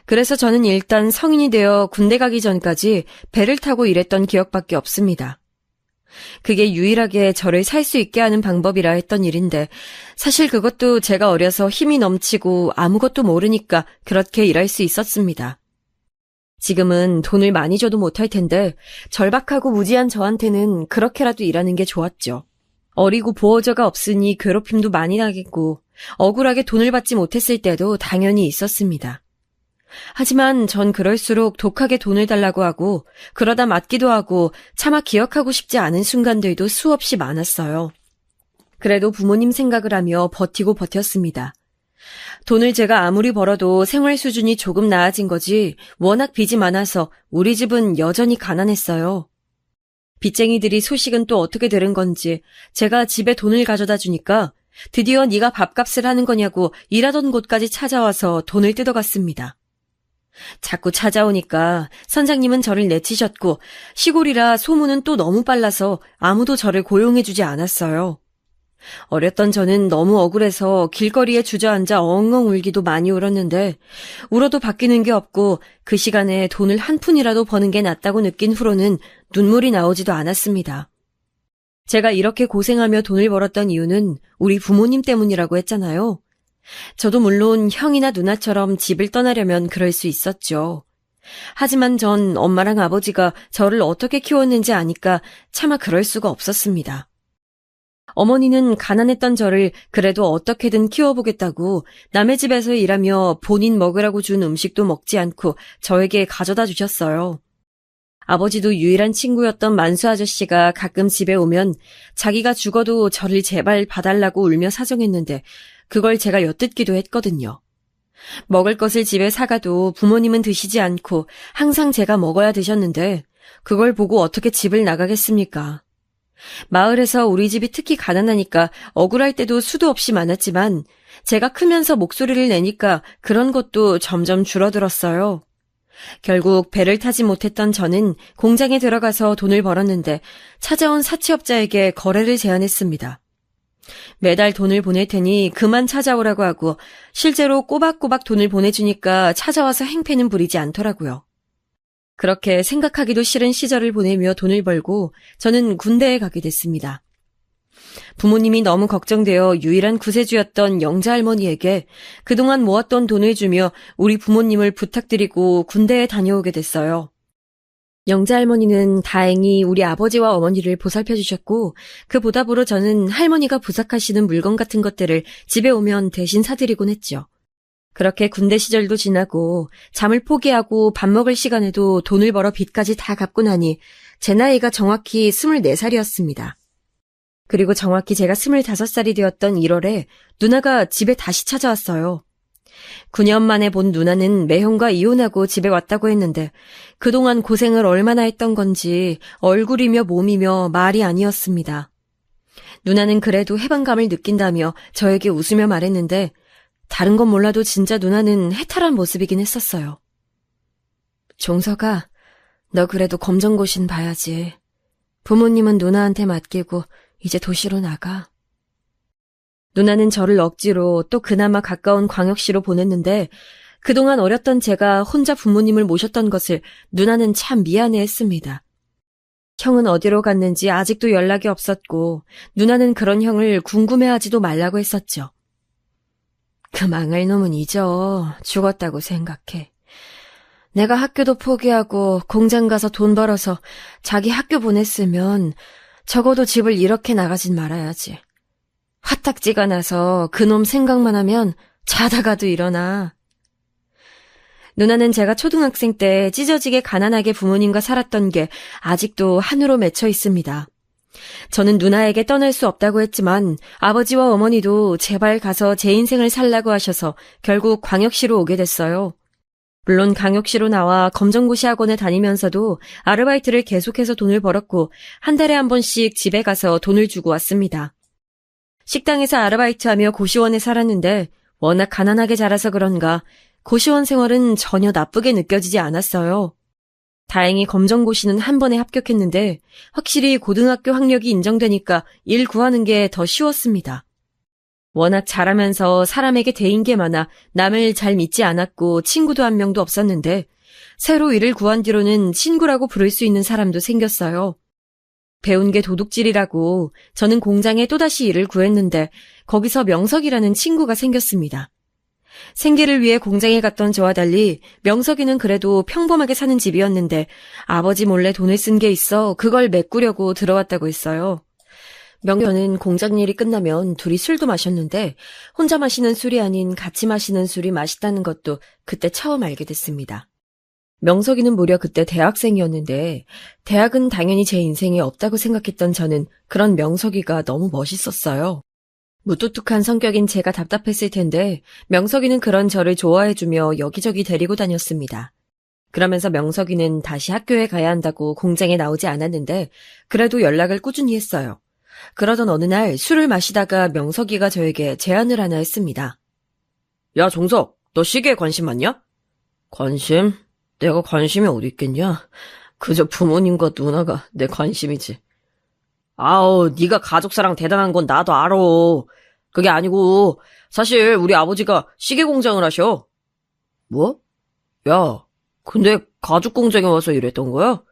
그래서 저는 일단 성인이 되어 군대 가기 전까지 배를 타고 일했던 기억밖에 없습니다. 그게 유일하게 저를 살 수 있게 하는 방법이라 했던 일인데 사실 그것도 제가 어려서 힘이 넘치고 아무것도 모르니까 그렇게 일할 수 있었습니다. 지금은 돈을 많이 줘도 못할 텐데 절박하고 무지한 저한테는 그렇게라도 일하는 게 좋았죠. 어리고 보호자가 없으니 괴롭힘도 많이 나겠고 억울하게 돈을 받지 못했을 때도 당연히 있었습니다. 하지만 전 그럴수록 독하게 돈을 달라고 하고 그러다 맞기도 하고 차마 기억하고 싶지 않은 순간들도 수없이 많았어요. 그래도 부모님 생각을 하며 버티고 버텼습니다. 돈을 제가 아무리 벌어도 생활 수준이 조금 나아진 거지 워낙 빚이 많아서 우리 집은 여전히 가난했어요. 빚쟁이들이 소식은 또 어떻게 들은 건지 제가 집에 돈을 가져다 주니까 드디어 네가 밥값을 하는 거냐고 일하던 곳까지 찾아와서 돈을 뜯어갔습니다. 자꾸 찾아오니까 선장님은 저를 내치셨고 시골이라 소문은 또 너무 빨라서 아무도 저를 고용해주지 않았어요. 어렸던 저는 너무 억울해서 길거리에 주저앉아 엉엉 울기도 많이 울었는데 울어도 바뀌는 게 없고 그 시간에 돈을 한 푼이라도 버는 게 낫다고 느낀 후로는 눈물이 나오지도 않았습니다. 제가 이렇게 고생하며 돈을 벌었던 이유는 우리 부모님 때문이라고 했잖아요. 저도 물론 형이나 누나처럼 집을 떠나려면 그럴 수 있었죠. 하지만 전 엄마랑 아버지가 저를 어떻게 키웠는지 아니까 차마 그럴 수가 없었습니다. 어머니는 가난했던 저를 그래도 어떻게든 키워보겠다고 남의 집에서 일하며 본인 먹으라고 준 음식도 먹지 않고 저에게 가져다 주셨어요. 아버지도 유일한 친구였던 만수 아저씨가 가끔 집에 오면 자기가 죽어도 저를 제발 봐달라고 울며 사정했는데 그걸 제가 엿듣기도 했거든요. 먹을 것을 집에 사가도 부모님은 드시지 않고 항상 제가 먹어야 드셨는데 그걸 보고 어떻게 집을 나가겠습니까? 마을에서 우리 집이 특히 가난하니까 억울할 때도 수도 없이 많았지만 제가 크면서 목소리를 내니까 그런 것도 점점 줄어들었어요. 결국 배를 타지 못했던 저는 공장에 들어가서 돈을 벌었는데 찾아온 사채업자에게 거래를 제안했습니다. 매달 돈을 보낼 테니 그만 찾아오라고 하고 실제로 꼬박꼬박 돈을 보내주니까 찾아와서 행패는 부리지 않더라고요. 그렇게 생각하기도 싫은 시절을 보내며 돈을 벌고 저는 군대에 가게 됐습니다. 부모님이 너무 걱정되어 유일한 구세주였던 영자 할머니에게 그동안 모았던 돈을 주며 우리 부모님을 부탁드리고 군대에 다녀오게 됐어요. 영자 할머니는 다행히 우리 아버지와 어머니를 보살펴 주셨고 그 보답으로 저는 할머니가 부탁하시는 물건 같은 것들을 집에 오면 대신 사드리곤 했죠. 그렇게 군대 시절도 지나고 잠을 포기하고 밥 먹을 시간에도 돈을 벌어 빚까지 다 갚고 나니 제 나이가 정확히 24살이었습니다. 그리고 정확히 제가 25살이 되었던 1월에 누나가 집에 다시 찾아왔어요. 9년 만에 본 누나는 매형과 이혼하고 집에 왔다고 했는데 그동안 고생을 얼마나 했던 건지 얼굴이며 몸이며 말이 아니었습니다. 누나는 그래도 해방감을 느낀다며 저에게 웃으며 말했는데 다른 건 몰라도 진짜 누나는 해탈한 모습이긴 했었어요. 종석아, 너 그래도 검정고신 봐야지. 부모님은 누나한테 맡기고 이제 도시로 나가. 누나는 저를 억지로 또 그나마 가까운 광역시로 보냈는데 그동안 어렸던 제가 혼자 부모님을 모셨던 것을 누나는 참 미안해했습니다. 형은 어디로 갔는지 아직도 연락이 없었고 누나는 그런 형을 궁금해하지도 말라고 했었죠. 그 망할 놈은 잊어. 죽었다고 생각해. 내가 학교도 포기하고 공장 가서 돈 벌어서 자기 학교 보냈으면 적어도 집을 이렇게 나가진 말아야지. 화딱지가 나서 그놈 생각만 하면 자다가도 일어나. 누나는 제가 초등학생 때 찢어지게 가난하게 부모님과 살았던 게 아직도 한으로 맺혀 있습니다. 저는 누나에게 떠날 수 없다고 했지만 아버지와 어머니도 제발 가서 제 인생을 살라고 하셔서 결국 광역시로 오게 됐어요. 물론 광역시로 나와 검정고시 학원에 다니면서도 아르바이트를 계속해서 돈을 벌었고 한 달에 한 번씩 집에 가서 돈을 주고 왔습니다. 식당에서 아르바이트하며 고시원에 살았는데 워낙 가난하게 자라서 그런가 고시원 생활은 전혀 나쁘게 느껴지지 않았어요. 다행히 검정고시는 한 번에 합격했는데 확실히 고등학교 학력이 인정되니까 일 구하는 게 더 쉬웠습니다. 워낙 잘하면서 사람에게 대인 게 많아 남을 잘 믿지 않았고 친구도 한 명도 없었는데 새로 일을 구한 뒤로는 친구라고 부를 수 있는 사람도 생겼어요. 배운 게 도둑질이라고 저는 공장에 또다시 일을 구했는데 거기서 명석이라는 친구가 생겼습니다. 생계를 위해 공장에 갔던 저와 달리 명석이는 그래도 평범하게 사는 집이었는데 아버지 몰래 돈을 쓴 게 있어 그걸 메꾸려고 들어왔다고 했어요. 명석이는 공장 일이 끝나면 둘이 술도 마셨는데 혼자 마시는 술이 아닌 같이 마시는 술이 맛있다는 것도 그때 처음 알게 됐습니다. 명석이는 무려 그때 대학생이었는데 대학은 당연히 제 인생에 없다고 생각했던 저는 그런 명석이가 너무 멋있었어요. 무뚝뚝한 성격인 제가 답답했을 텐데 명석이는 그런 저를 좋아해주며 여기저기 데리고 다녔습니다. 그러면서 명석이는 다시 학교에 가야 한다고 공장에 나오지 않았는데 그래도 연락을 꾸준히 했어요. 그러던 어느 날 술을 마시다가 명석이가 저에게 제안을 하나 했습니다. 야, 종석, 너 시계에 관심 많냐? 관심? 내가 관심이 어디 있겠냐? 그저 부모님과 누나가 내 관심이지. 아우, 네가 가족사랑 대단한 건 나도 알아. 그게 아니고 사실 우리 아버지가 시계 공장을 하셔. 뭐? 야, 근데 가죽 공장에 와서 일했던 거야?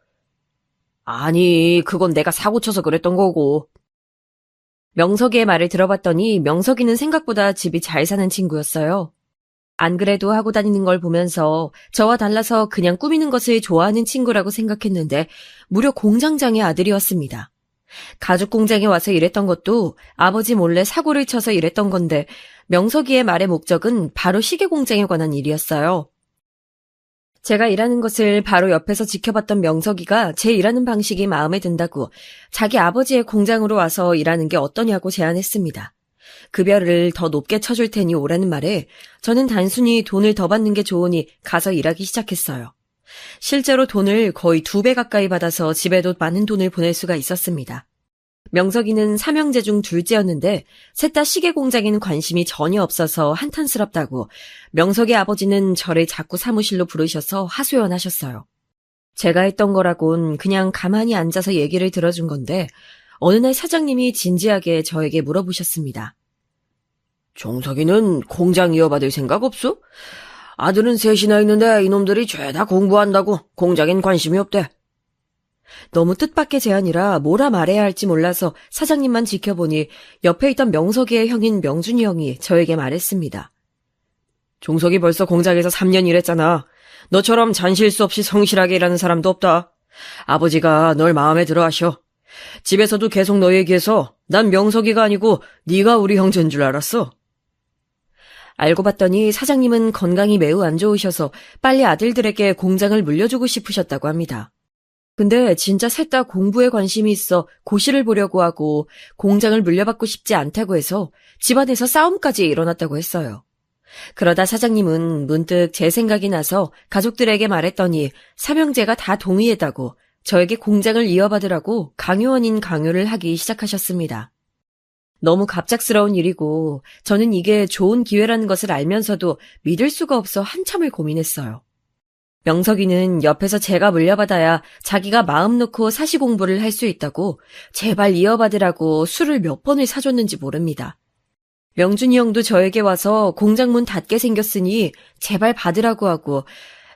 아니, 그건 내가 사고 쳐서 그랬던 거고. 명석이의 말을 들어봤더니 명석이는 생각보다 집이 잘 사는 친구였어요. 안 그래도 하고 다니는 걸 보면서 저와 달라서 그냥 꾸미는 것을 좋아하는 친구라고 생각했는데 무려 공장장의 아들이었습니다. 가죽 공장에 와서 일했던 것도 아버지 몰래 사고를 쳐서 일했던 건데 명석이의 말의 목적은 바로 시계 공장에 관한 일이었어요. 제가 일하는 것을 바로 옆에서 지켜봤던 명석이가 제 일하는 방식이 마음에 든다고 자기 아버지의 공장으로 와서 일하는 게 어떠냐고 제안했습니다. 급여를 더 높게 쳐줄 테니 오라는 말에 저는 단순히 돈을 더 받는 게 좋으니 가서 일하기 시작했어요. 실제로 돈을 거의 2배 가까이 받아서 집에도 많은 돈을 보낼 수가 있었습니다. 명석이는 3형제 중 둘째였는데 셋 다 시계 공장에는 관심이 전혀 없어서 한탄스럽다고 명석의 아버지는 저를 자꾸 사무실로 부르셔서 하소연하셨어요. 제가 했던 거라곤 그냥 가만히 앉아서 얘기를 들어준 건데 어느 날 사장님이 진지하게 저에게 물어보셨습니다. 종석이는 공장 이어받을 생각 없어? 아들은 셋이나 있는데 이놈들이 죄다 공부한다고 공장엔 관심이 없대. 너무 뜻밖의 제안이라 뭐라 말해야 할지 몰라서 사장님만 지켜보니 옆에 있던 명석이의 형인 명준이 형이 저에게 말했습니다. 종석이 벌써 공장에서 3년 일했잖아. 너처럼 잔실 수 없이 성실하게 일하는 사람도 없다. 아버지가 널 마음에 들어 하셔. 집에서도 계속 너 얘기해서 난 명석이가 아니고 네가 우리 형제인 줄 알았어. 알고 봤더니 사장님은 건강이 매우 안 좋으셔서 빨리 아들들에게 공장을 물려주고 싶으셨다고 합니다. 근데 진짜 셋 다 공부에 관심이 있어 고시를 보려고 하고 공장을 물려받고 싶지 않다고 해서 집안에서 싸움까지 일어났다고 했어요. 그러다 사장님은 문득 제 생각이 나서 가족들에게 말했더니 삼형제가 다 동의했다고 저에게 공장을 이어받으라고 강요 아닌 강요를 하기 시작하셨습니다. 너무 갑작스러운 일이고 저는 이게 좋은 기회라는 것을 알면서도 믿을 수가 없어 한참을 고민했어요. 명석이는 옆에서 제가 물려받아야 자기가 마음 놓고 사시 공부를 할 수 있다고 제발 이어받으라고 술을 몇 번을 사줬는지 모릅니다. 명준이 형도 저에게 와서 공장 문 닫게 생겼으니 제발 받으라고 하고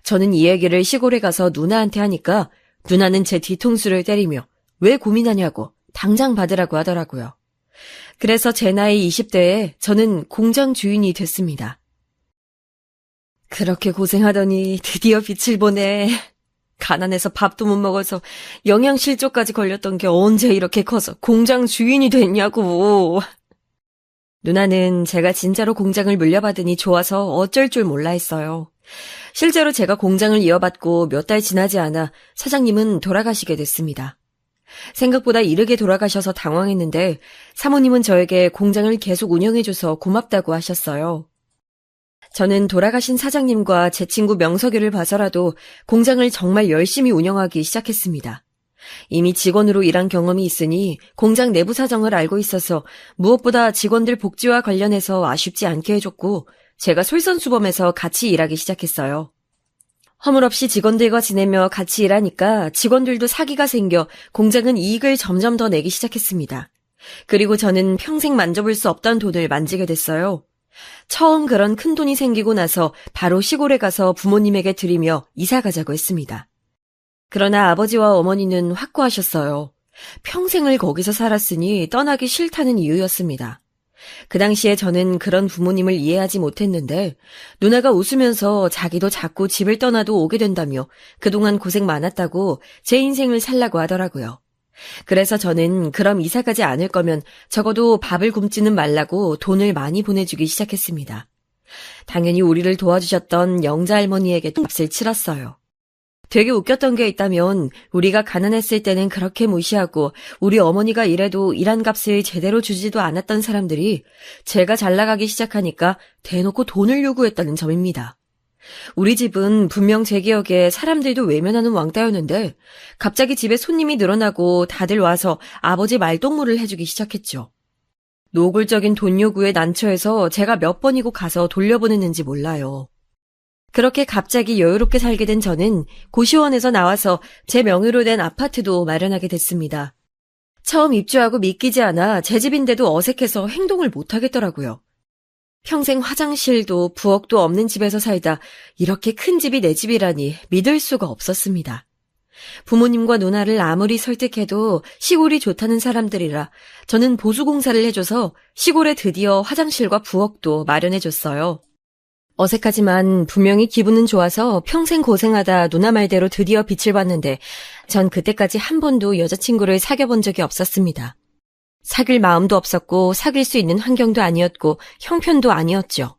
저는 이 얘기를 시골에 가서 누나한테 하니까 누나는 제 뒤통수를 때리며 왜 고민하냐고 당장 받으라고 하더라고요. 그래서 제 나이 20대에 저는 공장 주인이 됐습니다. 그렇게 고생하더니 드디어 빛을 보네. 가난해서 밥도 못 먹어서 영양실조까지 걸렸던 게 언제 이렇게 커서 공장 주인이 됐냐고. 누나는 제가 진짜로 공장을 물려받으니 좋아서 어쩔 줄 몰라 했어요. 실제로 제가 공장을 이어받고 몇 달 지나지 않아 사장님은 돌아가시게 됐습니다. 생각보다 이르게 돌아가셔서 당황했는데 사모님은 저에게 공장을 계속 운영해줘서 고맙다고 하셨어요. 저는 돌아가신 사장님과 제 친구 명석이를 봐서라도 공장을 정말 열심히 운영하기 시작했습니다. 이미 직원으로 일한 경험이 있으니 공장 내부 사정을 알고 있어서 무엇보다 직원들 복지와 관련해서 아쉽지 않게 해줬고 제가 솔선수범해서 같이 일하기 시작했어요. 허물없이 직원들과 지내며 같이 일하니까 직원들도 사기가 생겨 공장은 이익을 점점 더 내기 시작했습니다. 그리고 저는 평생 만져볼 수 없던 돈을 만지게 됐어요. 처음 그런 큰 돈이 생기고 나서 바로 시골에 가서 부모님에게 드리며 이사 가자고 했습니다. 그러나 아버지와 어머니는 확고하셨어요. 평생을 거기서 살았으니 떠나기 싫다는 이유였습니다. 그 당시에 저는 그런 부모님을 이해하지 못했는데 누나가 웃으면서 자기도 자꾸 집을 떠나도 오게 된다며 그동안 고생 많았다고 제 인생을 살라고 하더라고요. 그래서 저는 그럼 이사 가지 않을 거면 적어도 밥을 굶지는 말라고 돈을 많이 보내주기 시작했습니다. 당연히 우리를 도와주셨던 영자 할머니에게 값을 치렀어요. 되게 웃겼던 게 있다면 우리가 가난했을 때는 그렇게 무시하고 우리 어머니가 일해도 일한 값을 제대로 주지도 않았던 사람들이 제가 잘 나가기 시작하니까 대놓고 돈을 요구했다는 점입니다. 우리 집은 분명 제 기억에 사람들도 외면하는 왕따였는데 갑자기 집에 손님이 늘어나고 다들 와서 아버지 말동무를 해주기 시작했죠. 노골적인 돈 요구에 난처해서 제가 몇 번이고 가서 돌려보냈는지 몰라요. 그렇게 갑자기 여유롭게 살게 된 저는 고시원에서 나와서 제 명의로 된 아파트도 마련하게 됐습니다. 처음 입주하고 믿기지 않아 제 집인데도 어색해서 행동을 못하겠더라고요. 평생 화장실도 부엌도 없는 집에서 살다 이렇게 큰 집이 내 집이라니 믿을 수가 없었습니다. 부모님과 누나를 아무리 설득해도 시골이 좋다는 사람들이라 저는 보수공사를 해줘서 시골에 드디어 화장실과 부엌도 마련해줬어요. 어색하지만 분명히 기분은 좋아서 평생 고생하다 누나 말대로 드디어 빛을 봤는데 전 그때까지 한 번도 여자친구를 사귀어본 적이 없었습니다. 사귈 마음도 없었고 사귈 수 있는 환경도 아니었고 형편도 아니었죠.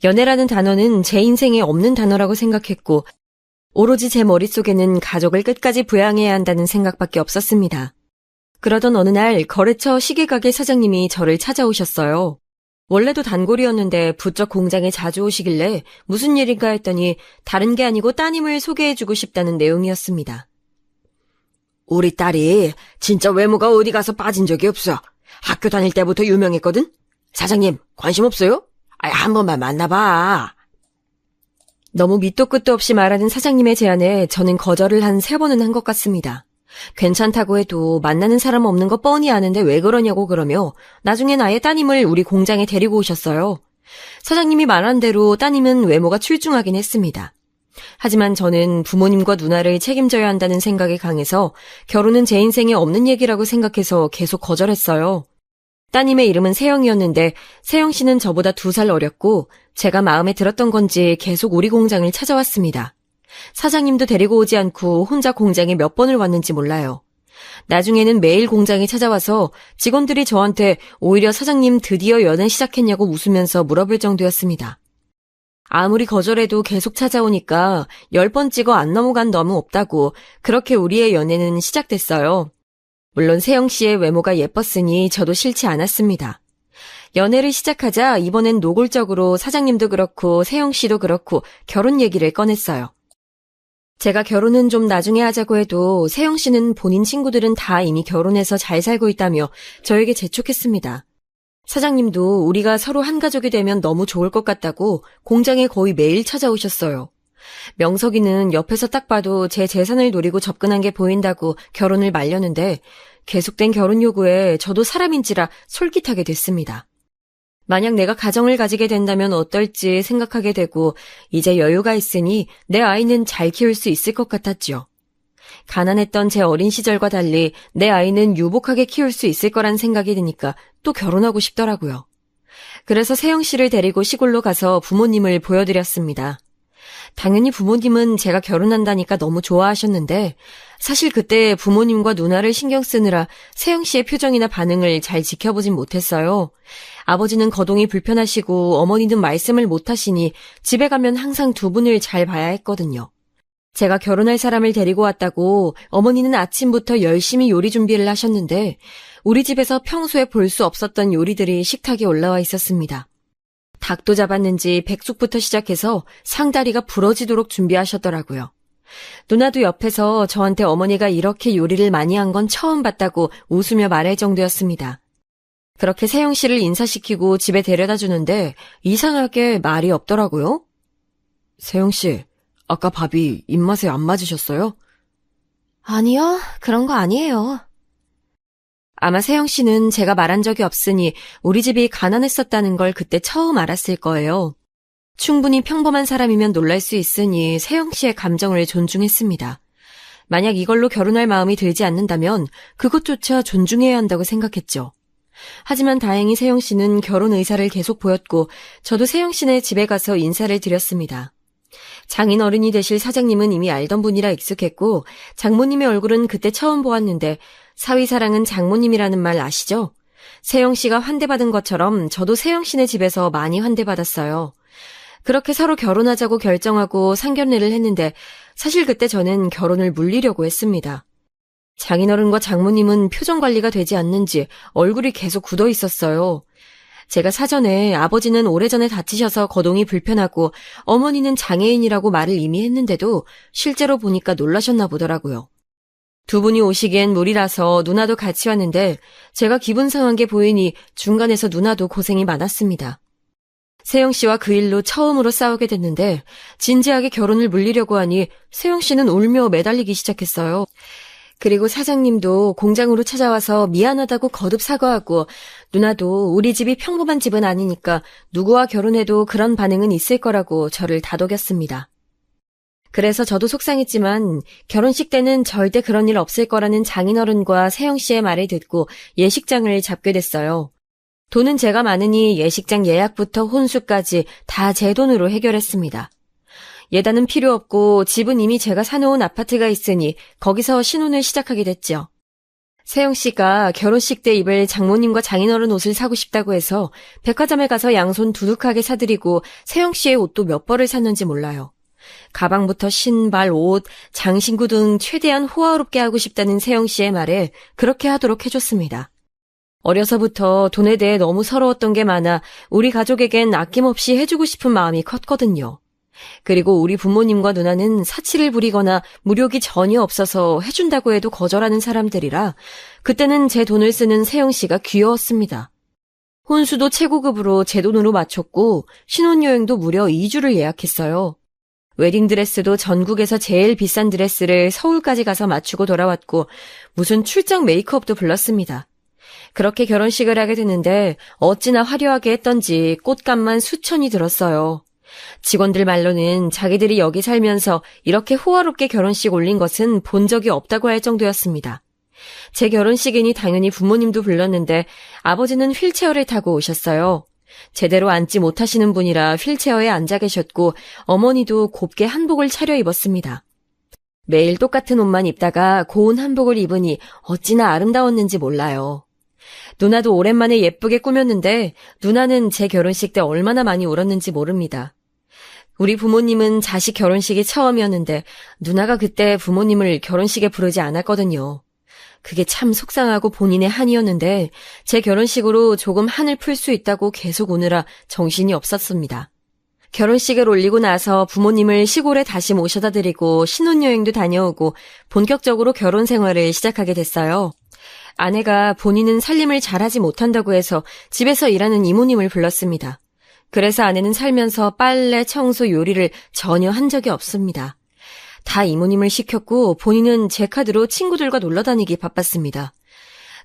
연애라는 단어는 제 인생에 없는 단어라고 생각했고 오로지 제 머릿속에는 가족을 끝까지 부양해야 한다는 생각밖에 없었습니다. 그러던 어느 날 거래처 시계가게 사장님이 저를 찾아오셨어요. 원래도 단골이었는데 부쩍 공장에 자주 오시길래 무슨 일인가 했더니 다른 게 아니고 따님을 소개해주고 싶다는 내용이었습니다. 우리 딸이 진짜 외모가 어디 가서 빠진 적이 없어. 학교 다닐 때부터 유명했거든? 사장님 관심 없어요? 한 번만 만나봐. 너무 밑도 끝도 없이 말하는 사장님의 제안에 저는 거절을 한 3번은 한 것 같습니다. 괜찮다고 해도 만나는 사람 없는 거 뻔히 아는데 왜 그러냐고 그러며 나중엔 아예 따님을 우리 공장에 데리고 오셨어요. 사장님이 말한 대로 따님은 외모가 출중하긴 했습니다. 하지만 저는 부모님과 누나를 책임져야 한다는 생각이 강해서 결혼은 제 인생에 없는 얘기라고 생각해서 계속 거절했어요. 따님의 이름은 세영이었는데 세영 씨는 저보다 2살 어렸고 제가 마음에 들었던 건지 계속 우리 공장을 찾아왔습니다. 사장님도 데리고 오지 않고 혼자 공장에 몇 번을 왔는지 몰라요. 나중에는 매일 공장에 찾아와서 직원들이 저한테 오히려 사장님 드디어 연애 시작했냐고 웃으면서 물어볼 정도였습니다. 아무리 거절해도 계속 찾아오니까 10번 찍어 안 넘어간 너무 없다고 그렇게 우리의 연애는 시작됐어요. 물론 세영 씨의 외모가 예뻤으니 저도 싫지 않았습니다. 연애를 시작하자 이번엔 노골적으로 사장님도 그렇고 세영 씨도 그렇고 결혼 얘기를 꺼냈어요. 제가 결혼은 좀 나중에 하자고 해도 세영 씨는 본인 친구들은 다 이미 결혼해서 잘 살고 있다며 저에게 재촉했습니다. 사장님도 우리가 서로 한 가족이 되면 너무 좋을 것 같다고 공장에 거의 매일 찾아오셨어요. 명석이는 옆에서 딱 봐도 제 재산을 노리고 접근한 게 보인다고 결혼을 말렸는데 계속된 결혼 요구에 저도 사람인지라 솔깃하게 됐습니다. 만약 내가 가정을 가지게 된다면 어떨지 생각하게 되고 이제 여유가 있으니 내 아이는 잘 키울 수 있을 것 같았죠. 가난했던 제 어린 시절과 달리 내 아이는 유복하게 키울 수 있을 거란 생각이 드니까 또 결혼하고 싶더라고요. 그래서 세영 씨를 데리고 시골로 가서 부모님을 보여드렸습니다. 당연히 부모님은 제가 결혼한다니까 너무 좋아하셨는데 사실 그때 부모님과 누나를 신경 쓰느라 세영 씨의 표정이나 반응을 잘 지켜보진 못했어요. 아버지는 거동이 불편하시고 어머니는 말씀을 못하시니 집에 가면 항상 두 분을 잘 봐야 했거든요. 제가 결혼할 사람을 데리고 왔다고 어머니는 아침부터 열심히 요리 준비를 하셨는데 우리 집에서 평소에 볼 수 없었던 요리들이 식탁에 올라와 있었습니다. 닭도 잡았는지 백숙부터 시작해서 상다리가 부러지도록 준비하셨더라고요. 누나도 옆에서 저한테 어머니가 이렇게 요리를 많이 한 건 처음 봤다고 웃으며 말할 정도였습니다. 그렇게 세영 씨를 인사시키고 집에 데려다 주는데 이상하게 말이 없더라고요. 세영 씨, 아까 밥이 입맛에 안 맞으셨어요? 아니요, 그런 거 아니에요. 아마 세영 씨는 제가 말한 적이 없으니 우리 집이 가난했었다는 걸 그때 처음 알았을 거예요. 충분히 평범한 사람이면 놀랄 수 있으니 세영 씨의 감정을 존중했습니다. 만약 이걸로 결혼할 마음이 들지 않는다면 그것조차 존중해야 한다고 생각했죠. 하지만 다행히 세영 씨는 결혼 의사를 계속 보였고 저도 세영 씨네 집에 가서 인사를 드렸습니다. 장인어른이 되실 사장님은 이미 알던 분이라 익숙했고 장모님의 얼굴은 그때 처음 보았는데 사위사랑은 장모님이라는 말 아시죠? 세영 씨가 환대받은 것처럼 저도 세영 씨네 집에서 많이 환대받았어요. 그렇게 서로 결혼하자고 결정하고 상견례를 했는데 사실 그때 저는 결혼을 물리려고 했습니다. 장인어른과 장모님은 표정 관리가 되지 않는지 얼굴이 계속 굳어 있었어요. 제가 사전에 아버지는 오래전에 다치셔서 거동이 불편하고 어머니는 장애인이라고 말을 이미 했는데도 실제로 보니까 놀라셨나 보더라고요. 두 분이 오시기엔 무리라서 누나도 같이 왔는데 제가 기분 상한 게 보이니 중간에서 누나도 고생이 많았습니다. 세영 씨와 그 일로 처음으로 싸우게 됐는데 진지하게 결혼을 물리려고 하니 세영 씨는 울며 매달리기 시작했어요. 그리고 사장님도 공장으로 찾아와서 미안하다고 거듭 사과하고 누나도 우리 집이 평범한 집은 아니니까 누구와 결혼해도 그런 반응은 있을 거라고 저를 다독였습니다. 그래서 저도 속상했지만 결혼식 때는 절대 그런 일 없을 거라는 장인어른과 세영 씨의 말을 듣고 예식장을 잡게 됐어요. 돈은 제가 많으니 예식장 예약부터 혼수까지 다 제 돈으로 해결했습니다. 예단은 필요 없고 집은 이미 제가 사놓은 아파트가 있으니 거기서 신혼을 시작하게 됐죠. 세영 씨가 결혼식 때 입을 장모님과 장인어른 옷을 사고 싶다고 해서 백화점에 가서 양손 두둑하게 사드리고 세영 씨의 옷도 몇 벌을 샀는지 몰라요. 가방부터 신발, 옷, 장신구 등 최대한 호화롭게 하고 싶다는 세영 씨의 말에 그렇게 하도록 해줬습니다. 어려서부터 돈에 대해 너무 서러웠던 게 많아 우리 가족에겐 아낌없이 해주고 싶은 마음이 컸거든요. 그리고 우리 부모님과 누나는 사치를 부리거나 무력이 전혀 없어서 해준다고 해도 거절하는 사람들이라 그때는 제 돈을 쓰는 세영 씨가 귀여웠습니다. 혼수도 최고급으로 제 돈으로 마쳤고 신혼여행도 무려 2주를 예약했어요. 웨딩드레스도 전국에서 제일 비싼 드레스를 서울까지 가서 맞추고 돌아왔고 무슨 출장 메이크업도 불렀습니다. 그렇게 결혼식을 하게 됐는데 어찌나 화려하게 했던지 꽃값만 수천이 들었어요. 직원들 말로는 자기들이 여기 살면서 이렇게 호화롭게 결혼식 올린 것은 본 적이 없다고 할 정도였습니다. 제 결혼식이니 당연히 부모님도 불렀는데 아버지는 휠체어를 타고 오셨어요. 제대로 앉지 못하시는 분이라 휠체어에 앉아 계셨고 어머니도 곱게 한복을 차려입었습니다. 매일 똑같은 옷만 입다가 고운 한복을 입으니 어찌나 아름다웠는지 몰라요. 누나도 오랜만에 예쁘게 꾸몄는데 누나는 제 결혼식 때 얼마나 많이 울었는지 모릅니다. 우리 부모님은 자식 결혼식이 처음이었는데 누나가 그때 부모님을 결혼식에 부르지 않았거든요. 그게 참 속상하고 본인의 한이었는데 제 결혼식으로 조금 한을 풀 수 있다고 계속 우느라 정신이 없었습니다. 결혼식을 올리고 나서 부모님을 시골에 다시 모셔다 드리고 신혼여행도 다녀오고 본격적으로 결혼 생활을 시작하게 됐어요. 아내가 본인은 살림을 잘하지 못한다고 해서 집에서 일하는 이모님을 불렀습니다. 그래서 아내는 살면서 빨래, 청소, 요리를 전혀 한 적이 없습니다. 다 이모님을 시켰고 본인은 제 카드로 친구들과 놀러 다니기 바빴습니다.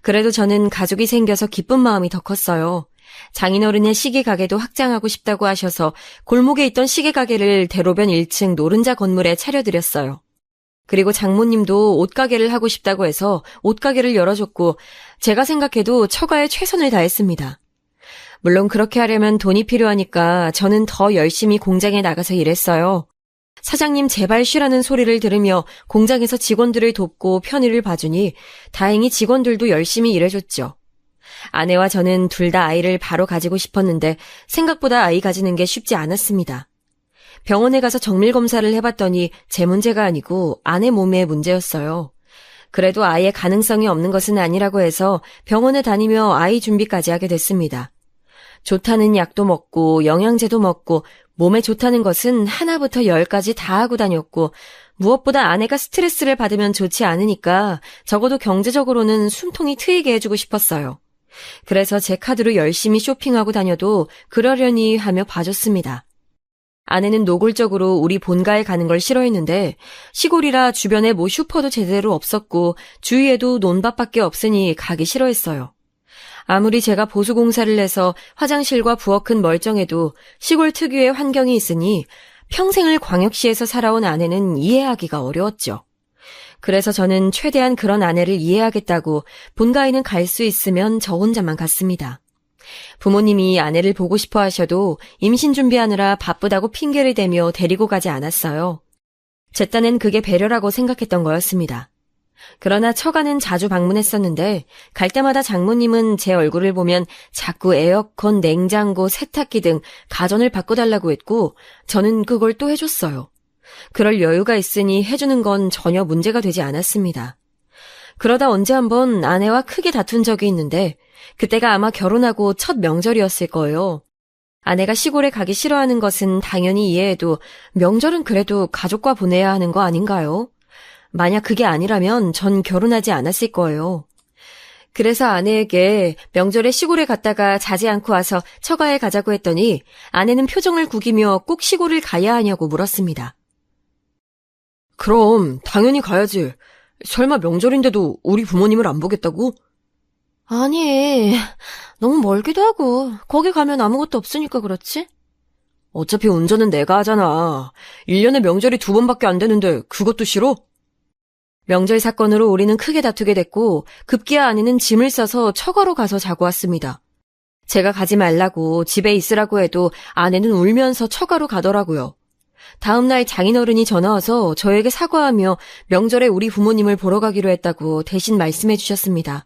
그래도 저는 가족이 생겨서 기쁜 마음이 더 컸어요. 장인어른의 시계 가게도 확장하고 싶다고 하셔서 골목에 있던 시계 가게를 대로변 1층 노른자 건물에 차려드렸어요. 그리고 장모님도 옷가게를 하고 싶다고 해서 옷가게를 열어줬고 제가 생각해도 처가에 최선을 다했습니다. 물론 그렇게 하려면 돈이 필요하니까 저는 더 열심히 공장에 나가서 일했어요. 사장님 제발 쉬라는 소리를 들으며 공장에서 직원들을 돕고 편의를 봐주니 다행히 직원들도 열심히 일해줬죠. 아내와 저는 둘 다 아이를 바로 가지고 싶었는데 생각보다 아이 가지는 게 쉽지 않았습니다. 병원에 가서 정밀 검사를 해봤더니 제 문제가 아니고 아내 몸의 문제였어요. 그래도 아이의 가능성이 없는 것은 아니라고 해서 병원에 다니며 아이 준비까지 하게 됐습니다. 좋다는 약도 먹고 영양제도 먹고 몸에 좋다는 것은 하나부터 10까지 다 하고 다녔고 무엇보다 아내가 스트레스를 받으면 좋지 않으니까 적어도 경제적으로는 숨통이 트이게 해주고 싶었어요. 그래서 제 카드로 열심히 쇼핑하고 다녀도 그러려니 하며 봐줬습니다. 아내는 노골적으로 우리 본가에 가는 걸 싫어했는데 시골이라 주변에 뭐 슈퍼도 제대로 없었고 주위에도 논밭밖에 없으니 가기 싫어했어요. 아무리 제가 보수공사를 해서 화장실과 부엌은 멀쩡해도 시골 특유의 환경이 있으니 평생을 광역시에서 살아온 아내는 이해하기가 어려웠죠. 그래서 저는 최대한 그런 아내를 이해하겠다고 본가에는 갈 수 있으면 저 혼자만 갔습니다. 부모님이 아내를 보고 싶어 하셔도 임신 준비하느라 바쁘다고 핑계를 대며 데리고 가지 않았어요. 제 딴엔 그게 배려라고 생각했던 거였습니다. 그러나 처가는 자주 방문했었는데 갈 때마다 장모님은 제 얼굴을 보면 자꾸 에어컨, 냉장고, 세탁기 등 가전을 바꿔달라고 했고 저는 그걸 또 해줬어요. 그럴 여유가 있으니 해주는 건 전혀 문제가 되지 않았습니다. 그러다 언제 한번 아내와 크게 다툰 적이 있는데 그때가 아마 결혼하고 첫 명절이었을 거예요. 아내가 시골에 가기 싫어하는 것은 당연히 이해해도 명절은 그래도 가족과 보내야 하는 거 아닌가요? 만약 그게 아니라면 전 결혼하지 않았을 거예요. 그래서 아내에게 명절에 시골에 갔다가 자지 않고 와서 처가에 가자고 했더니 아내는 표정을 구기며 꼭 시골을 가야 하냐고 물었습니다. 그럼 당연히 가야지. 설마 명절인데도 우리 부모님을 안 보겠다고? 아니, 너무 멀기도 하고 거기 가면 아무것도 없으니까 그렇지? 어차피 운전은 내가 하잖아. 1년에 명절이 2번밖에 안 되는데 그것도 싫어? 명절 사건으로 우리는 크게 다투게 됐고 급기야 아내는 짐을 싸서 처가로 가서 자고 왔습니다. 제가 가지 말라고 집에 있으라고 해도 아내는 울면서 처가로 가더라고요. 다음 날 장인어른이 전화와서 저에게 사과하며 명절에 우리 부모님을 보러 가기로 했다고 대신 말씀해 주셨습니다.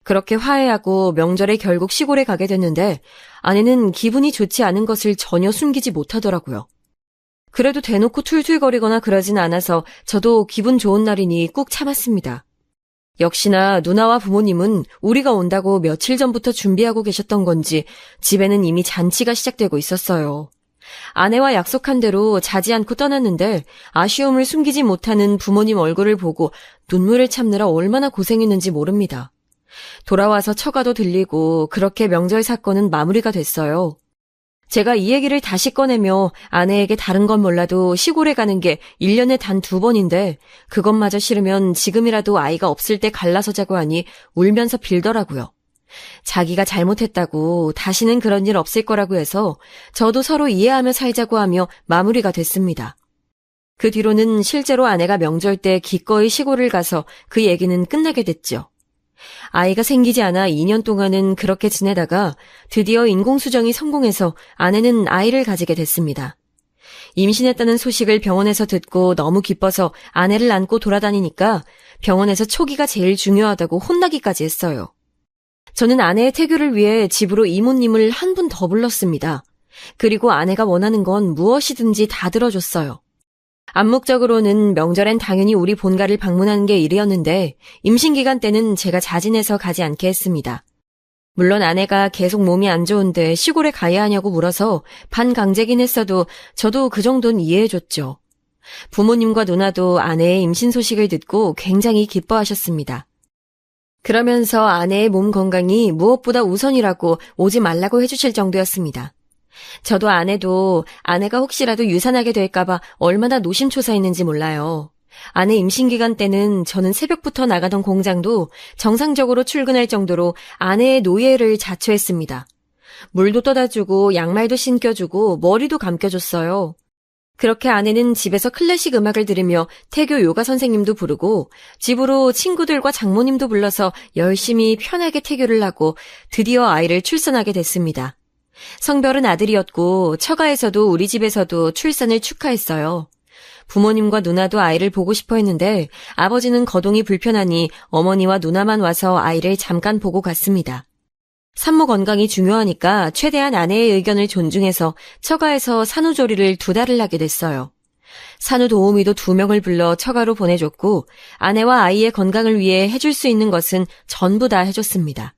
그렇게 화해하고 명절에 결국 시골에 가게 됐는데 아내는 기분이 좋지 않은 것을 전혀 숨기지 못하더라고요. 그래도 대놓고 툴툴거리거나 그러진 않아서 저도 기분 좋은 날이니 꾹 참았습니다. 역시나 누나와 부모님은 우리가 온다고 며칠 전부터 준비하고 계셨던 건지 집에는 이미 잔치가 시작되고 있었어요. 아내와 약속한 대로 자지 않고 떠났는데 아쉬움을 숨기지 못하는 부모님 얼굴을 보고 눈물을 참느라 얼마나 고생했는지 모릅니다. 돌아와서 처가도 들리고 그렇게 명절 사건은 마무리가 됐어요. 제가 이 얘기를 다시 꺼내며 아내에게 다른 건 몰라도 시골에 가는 게 1년에 단 2번인데 그것마저 싫으면 지금이라도 아이가 없을 때 갈라서자고 하니 울면서 빌더라고요. 자기가 잘못했다고 다시는 그런 일 없을 거라고 해서 저도 서로 이해하며 살자고 하며 마무리가 됐습니다. 그 뒤로는 실제로 아내가 명절 때 기꺼이 시골을 가서 그 얘기는 끝나게 됐죠. 아이가 생기지 않아 2년 동안은 그렇게 지내다가 드디어 인공수정이 성공해서 아내는 아이를 가지게 됐습니다. 임신했다는 소식을 병원에서 듣고 너무 기뻐서 아내를 안고 돌아다니니까 병원에서 초기가 제일 중요하다고 혼나기까지 했어요. 저는 아내의 태교를 위해 집으로 이모님을 한 분 더 불렀습니다. 그리고 아내가 원하는 건 무엇이든지 다 들어줬어요. 암묵적으로는 명절엔 당연히 우리 본가를 방문하는 게 일이었는데 임신 기간 때는 제가 자진해서 가지 않게 했습니다. 물론 아내가 계속 몸이 안 좋은데 시골에 가야 하냐고 물어서 반강제긴 했어도 저도 그 정도는 이해해줬죠. 부모님과 누나도 아내의 임신 소식을 듣고 굉장히 기뻐하셨습니다. 그러면서 아내의 몸 건강이 무엇보다 우선이라고 오지 말라고 해주실 정도였습니다. 저도 아내도 아내가 혹시라도 유산하게 될까봐 얼마나 노심초사했는지 몰라요. 아내 임신 기간 때는 저는 새벽부터 나가던 공장도 정상적으로 출근할 정도로 아내의 노예를 자처했습니다. 물도 떠다주고 양말도 신겨주고 머리도 감겨줬어요. 그렇게 아내는 집에서 클래식 음악을 들으며 태교 요가 선생님도 부르고 집으로 친구들과 장모님도 불러서 열심히 편하게 태교를 하고 드디어 아이를 출산하게 됐습니다. 성별은 아들이었고 처가에서도 우리 집에서도 출산을 축하했어요. 부모님과 누나도 아이를 보고 싶어 했는데 아버지는 거동이 불편하니 어머니와 누나만 와서 아이를 잠깐 보고 갔습니다. 산모 건강이 중요하니까 최대한 아내의 의견을 존중해서 처가에서 산후조리를 2달을 하게 됐어요. 산후도우미도 2명을 불러 처가로 보내줬고 아내와 아이의 건강을 위해 해줄 수 있는 것은 전부 다 해줬습니다.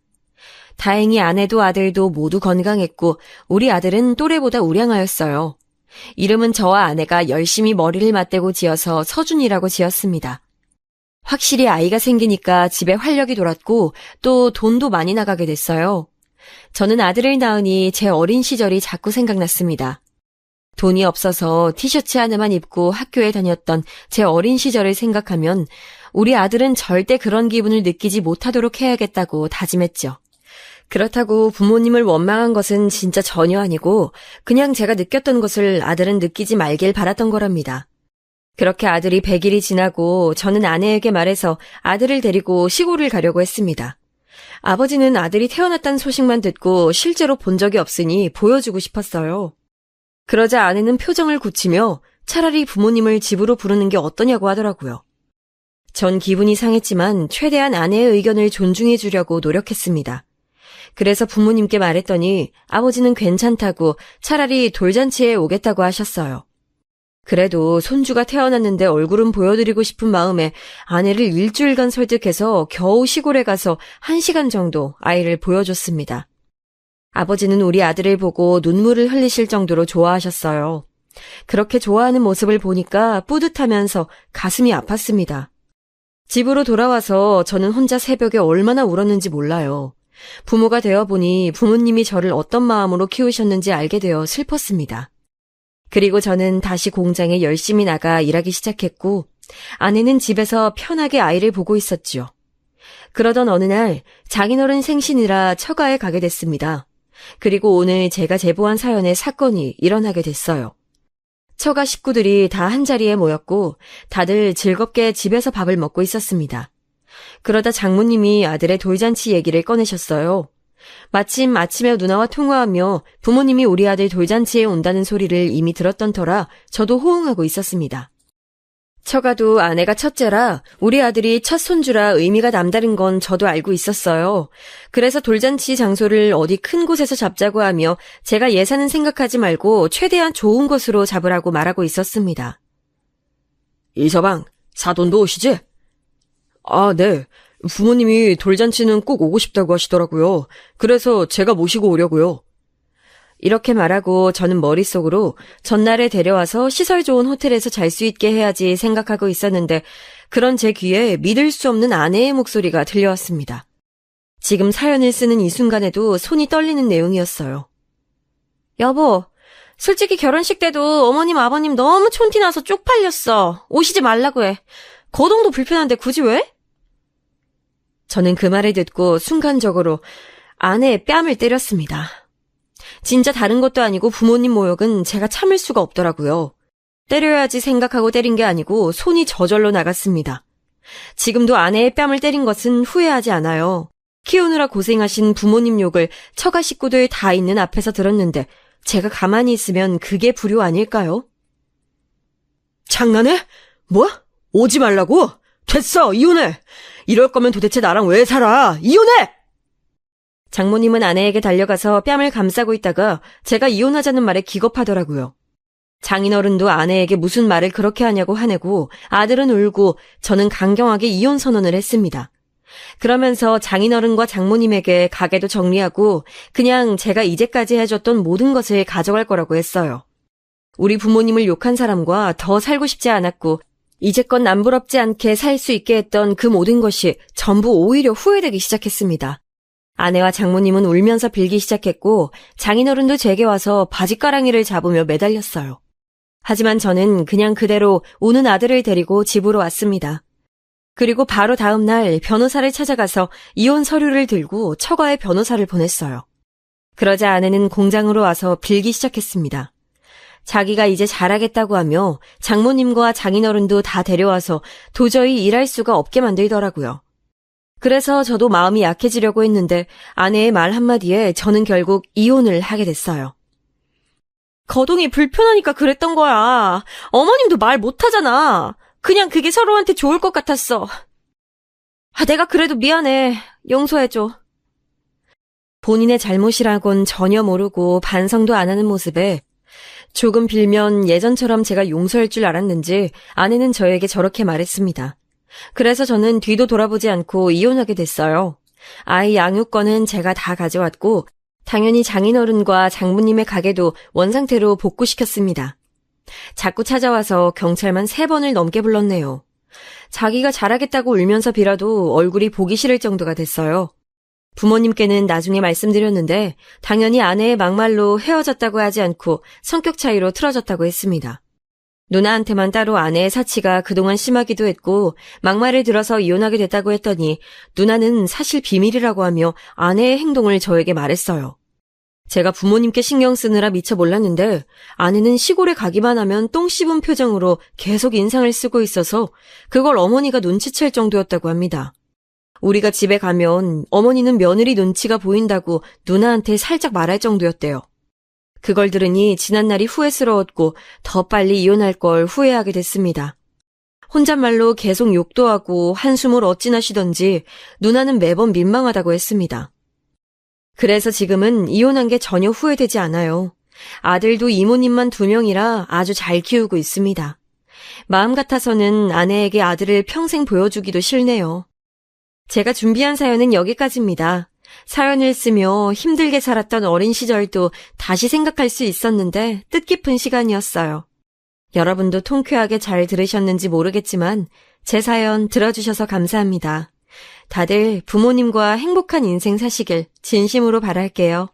다행히 아내도 아들도 모두 건강했고 우리 아들은 또래보다 우량하였어요. 이름은 저와 아내가 열심히 머리를 맞대고 지어서 서준이라고 지었습니다. 확실히 아이가 생기니까 집에 활력이 돌았고 또 돈도 많이 나가게 됐어요. 저는 아들을 낳으니 제 어린 시절이 자꾸 생각났습니다. 돈이 없어서 티셔츠 하나만 입고 학교에 다녔던 제 어린 시절을 생각하면 우리 아들은 절대 그런 기분을 느끼지 못하도록 해야겠다고 다짐했죠. 그렇다고 부모님을 원망한 것은 진짜 전혀 아니고 그냥 제가 느꼈던 것을 아들은 느끼지 말길 바랐던 거랍니다. 그렇게 아들이 100일이 지나고 저는 아내에게 말해서 아들을 데리고 시골을 가려고 했습니다. 아버지는 아들이 태어났다는 소식만 듣고 실제로 본 적이 없으니 보여주고 싶었어요. 그러자 아내는 표정을 굳히며 차라리 부모님을 집으로 부르는 게 어떠냐고 하더라고요. 전 기분이 상했지만 최대한 아내의 의견을 존중해 주려고 노력했습니다. 그래서 부모님께 말했더니 아버지는 괜찮다고 차라리 돌잔치에 오겠다고 하셨어요. 그래도 손주가 태어났는데 얼굴은 보여드리고 싶은 마음에 아내를 일주일간 설득해서 겨우 시골에 가서 1시간 정도 아이를 보여줬습니다. 아버지는 우리 아들을 보고 눈물을 흘리실 정도로 좋아하셨어요. 그렇게 좋아하는 모습을 보니까 뿌듯하면서 가슴이 아팠습니다. 집으로 돌아와서 저는 혼자 새벽에 얼마나 울었는지 몰라요. 부모가 되어보니 부모님이 저를 어떤 마음으로 키우셨는지 알게 되어 슬펐습니다. 그리고 저는 다시 공장에 열심히 나가 일하기 시작했고 아내는 집에서 편하게 아이를 보고 있었지요. 그러던 어느 날 장인어른 생신이라 처가에 가게 됐습니다. 그리고 오늘 제가 제보한 사연의 사건이 일어나게 됐어요. 처가 식구들이 다 한자리에 모였고 다들 즐겁게 집에서 밥을 먹고 있었습니다. 그러다 장모님이 아들의 돌잔치 얘기를 꺼내셨어요. 마침 아침에 누나와 통화하며 부모님이 우리 아들 돌잔치에 온다는 소리를 이미 들었던 터라 저도 호응하고 있었습니다. 처가도 아내가 첫째라 우리 아들이 첫 손주라 의미가 남다른 건 저도 알고 있었어요. 그래서 돌잔치 장소를 어디 큰 곳에서 잡자고 하며 제가 예산은 생각하지 말고 최대한 좋은 곳으로 잡으라고 말하고 있었습니다. 이서방, 사돈도 오시지? 아, 네. 부모님이 돌잔치는 꼭 오고 싶다고 하시더라고요. 그래서 제가 모시고 오려고요. 이렇게 말하고 저는 머릿속으로 전날에 데려와서 시설 좋은 호텔에서 잘 수 있게 해야지 생각하고 있었는데 그런 제 귀에 믿을 수 없는 아내의 목소리가 들려왔습니다. 지금 사연을 쓰는 이 순간에도 손이 떨리는 내용이었어요. 여보, 솔직히 결혼식 때도 어머님 아버님 너무 촌티나서 쪽팔렸어. 오시지 말라고 해. 거동도 불편한데 굳이 왜? 저는 그 말을 듣고 순간적으로 아내의 뺨을 때렸습니다. 진짜 다른 것도 아니고 부모님 모욕은 제가 참을 수가 없더라고요. 때려야지 생각하고 때린 게 아니고 손이 저절로 나갔습니다. 지금도 아내의 뺨을 때린 것은 후회하지 않아요. 키우느라 고생하신 부모님 욕을 처가 식구들 다 있는 앞에서 들었는데 제가 가만히 있으면 그게 불효 아닐까요? 장난해? 뭐야? 오지 말라고? 됐어, 이혼해! 이럴 거면 도대체 나랑 왜 살아? 이혼해! 장모님은 아내에게 달려가서 뺨을 감싸고 있다가 제가 이혼하자는 말에 기겁하더라고요. 장인어른도 아내에게 무슨 말을 그렇게 하냐고 화내고 아들은 울고 저는 강경하게 이혼 선언을 했습니다. 그러면서 장인어른과 장모님에게 가게도 정리하고 그냥 제가 이제까지 해줬던 모든 것을 가져갈 거라고 했어요. 우리 부모님을 욕한 사람과 더 살고 싶지 않았고 이제껏 남부럽지 않게 살 수 있게 했던 그 모든 것이 전부 오히려 후회되기 시작했습니다. 아내와 장모님은 울면서 빌기 시작했고 장인어른도 제게 와서 바짓가랑이를 잡으며 매달렸어요. 하지만 저는 그냥 그대로 우는 아들을 데리고 집으로 왔습니다. 그리고 바로 다음 날 변호사를 찾아가서 이혼 서류를 들고 처가에 변호사를 보냈어요. 그러자 아내는 공장으로 와서 빌기 시작했습니다. 자기가 이제 잘하겠다고 하며 장모님과 장인어른도 다 데려와서 도저히 일할 수가 없게 만들더라고요. 그래서 저도 마음이 약해지려고 했는데 아내의 말 한마디에 저는 결국 이혼을 하게 됐어요. 거동이 불편하니까 그랬던 거야. 어머님도 말 못하잖아. 그냥 그게 서로한테 좋을 것 같았어. 내가 그래도 미안해. 용서해줘. 본인의 잘못이라곤 전혀 모르고 반성도 안 하는 모습에 조금 빌면 예전처럼 제가 용서할 줄 알았는지 아내는 저에게 저렇게 말했습니다. 그래서 저는 뒤도 돌아보지 않고 이혼하게 됐어요. 아이 양육권은 제가 다 가져왔고 당연히 장인어른과 장모님의 가게도 원상태로 복구시켰습니다. 자꾸 찾아와서 경찰만 3번을 넘게 불렀네요. 자기가 잘하겠다고 울면서 빌어도 얼굴이 보기 싫을 정도가 됐어요. 부모님께는 나중에 말씀드렸는데 당연히 아내의 막말로 헤어졌다고 하지 않고 성격 차이로 틀어졌다고 했습니다. 누나한테만 따로 아내의 사치가 그동안 심하기도 했고 막말을 들어서 이혼하게 됐다고 했더니 누나는 사실 비밀이라고 하며 아내의 행동을 저에게 말했어요. 제가 부모님께 신경 쓰느라 미처 몰랐는데 아내는 시골에 가기만 하면 똥 씹은 표정으로 계속 인상을 쓰고 있어서 그걸 어머니가 눈치챌 정도였다고 합니다. 우리가 집에 가면 어머니는 며느리 눈치가 보인다고 누나한테 살짝 말할 정도였대요. 그걸 들으니 지난날이 후회스러웠고 더 빨리 이혼할 걸 후회하게 됐습니다. 혼잣말로 계속 욕도 하고 한숨을 어찌나 쉬던지 누나는 매번 민망하다고 했습니다. 그래서 지금은 이혼한 게 전혀 후회되지 않아요. 아들도 이모님만 2명이라 아주 잘 키우고 있습니다. 마음 같아서는 아내에게 아들을 평생 보여주기도 싫네요. 제가 준비한 사연은 여기까지입니다. 사연을 쓰며 힘들게 살았던 어린 시절도 다시 생각할 수 있었는데 뜻깊은 시간이었어요. 여러분도 통쾌하게 잘 들으셨는지 모르겠지만 제 사연 들어주셔서 감사합니다. 다들 부모님과 행복한 인생 사시길 진심으로 바랄게요.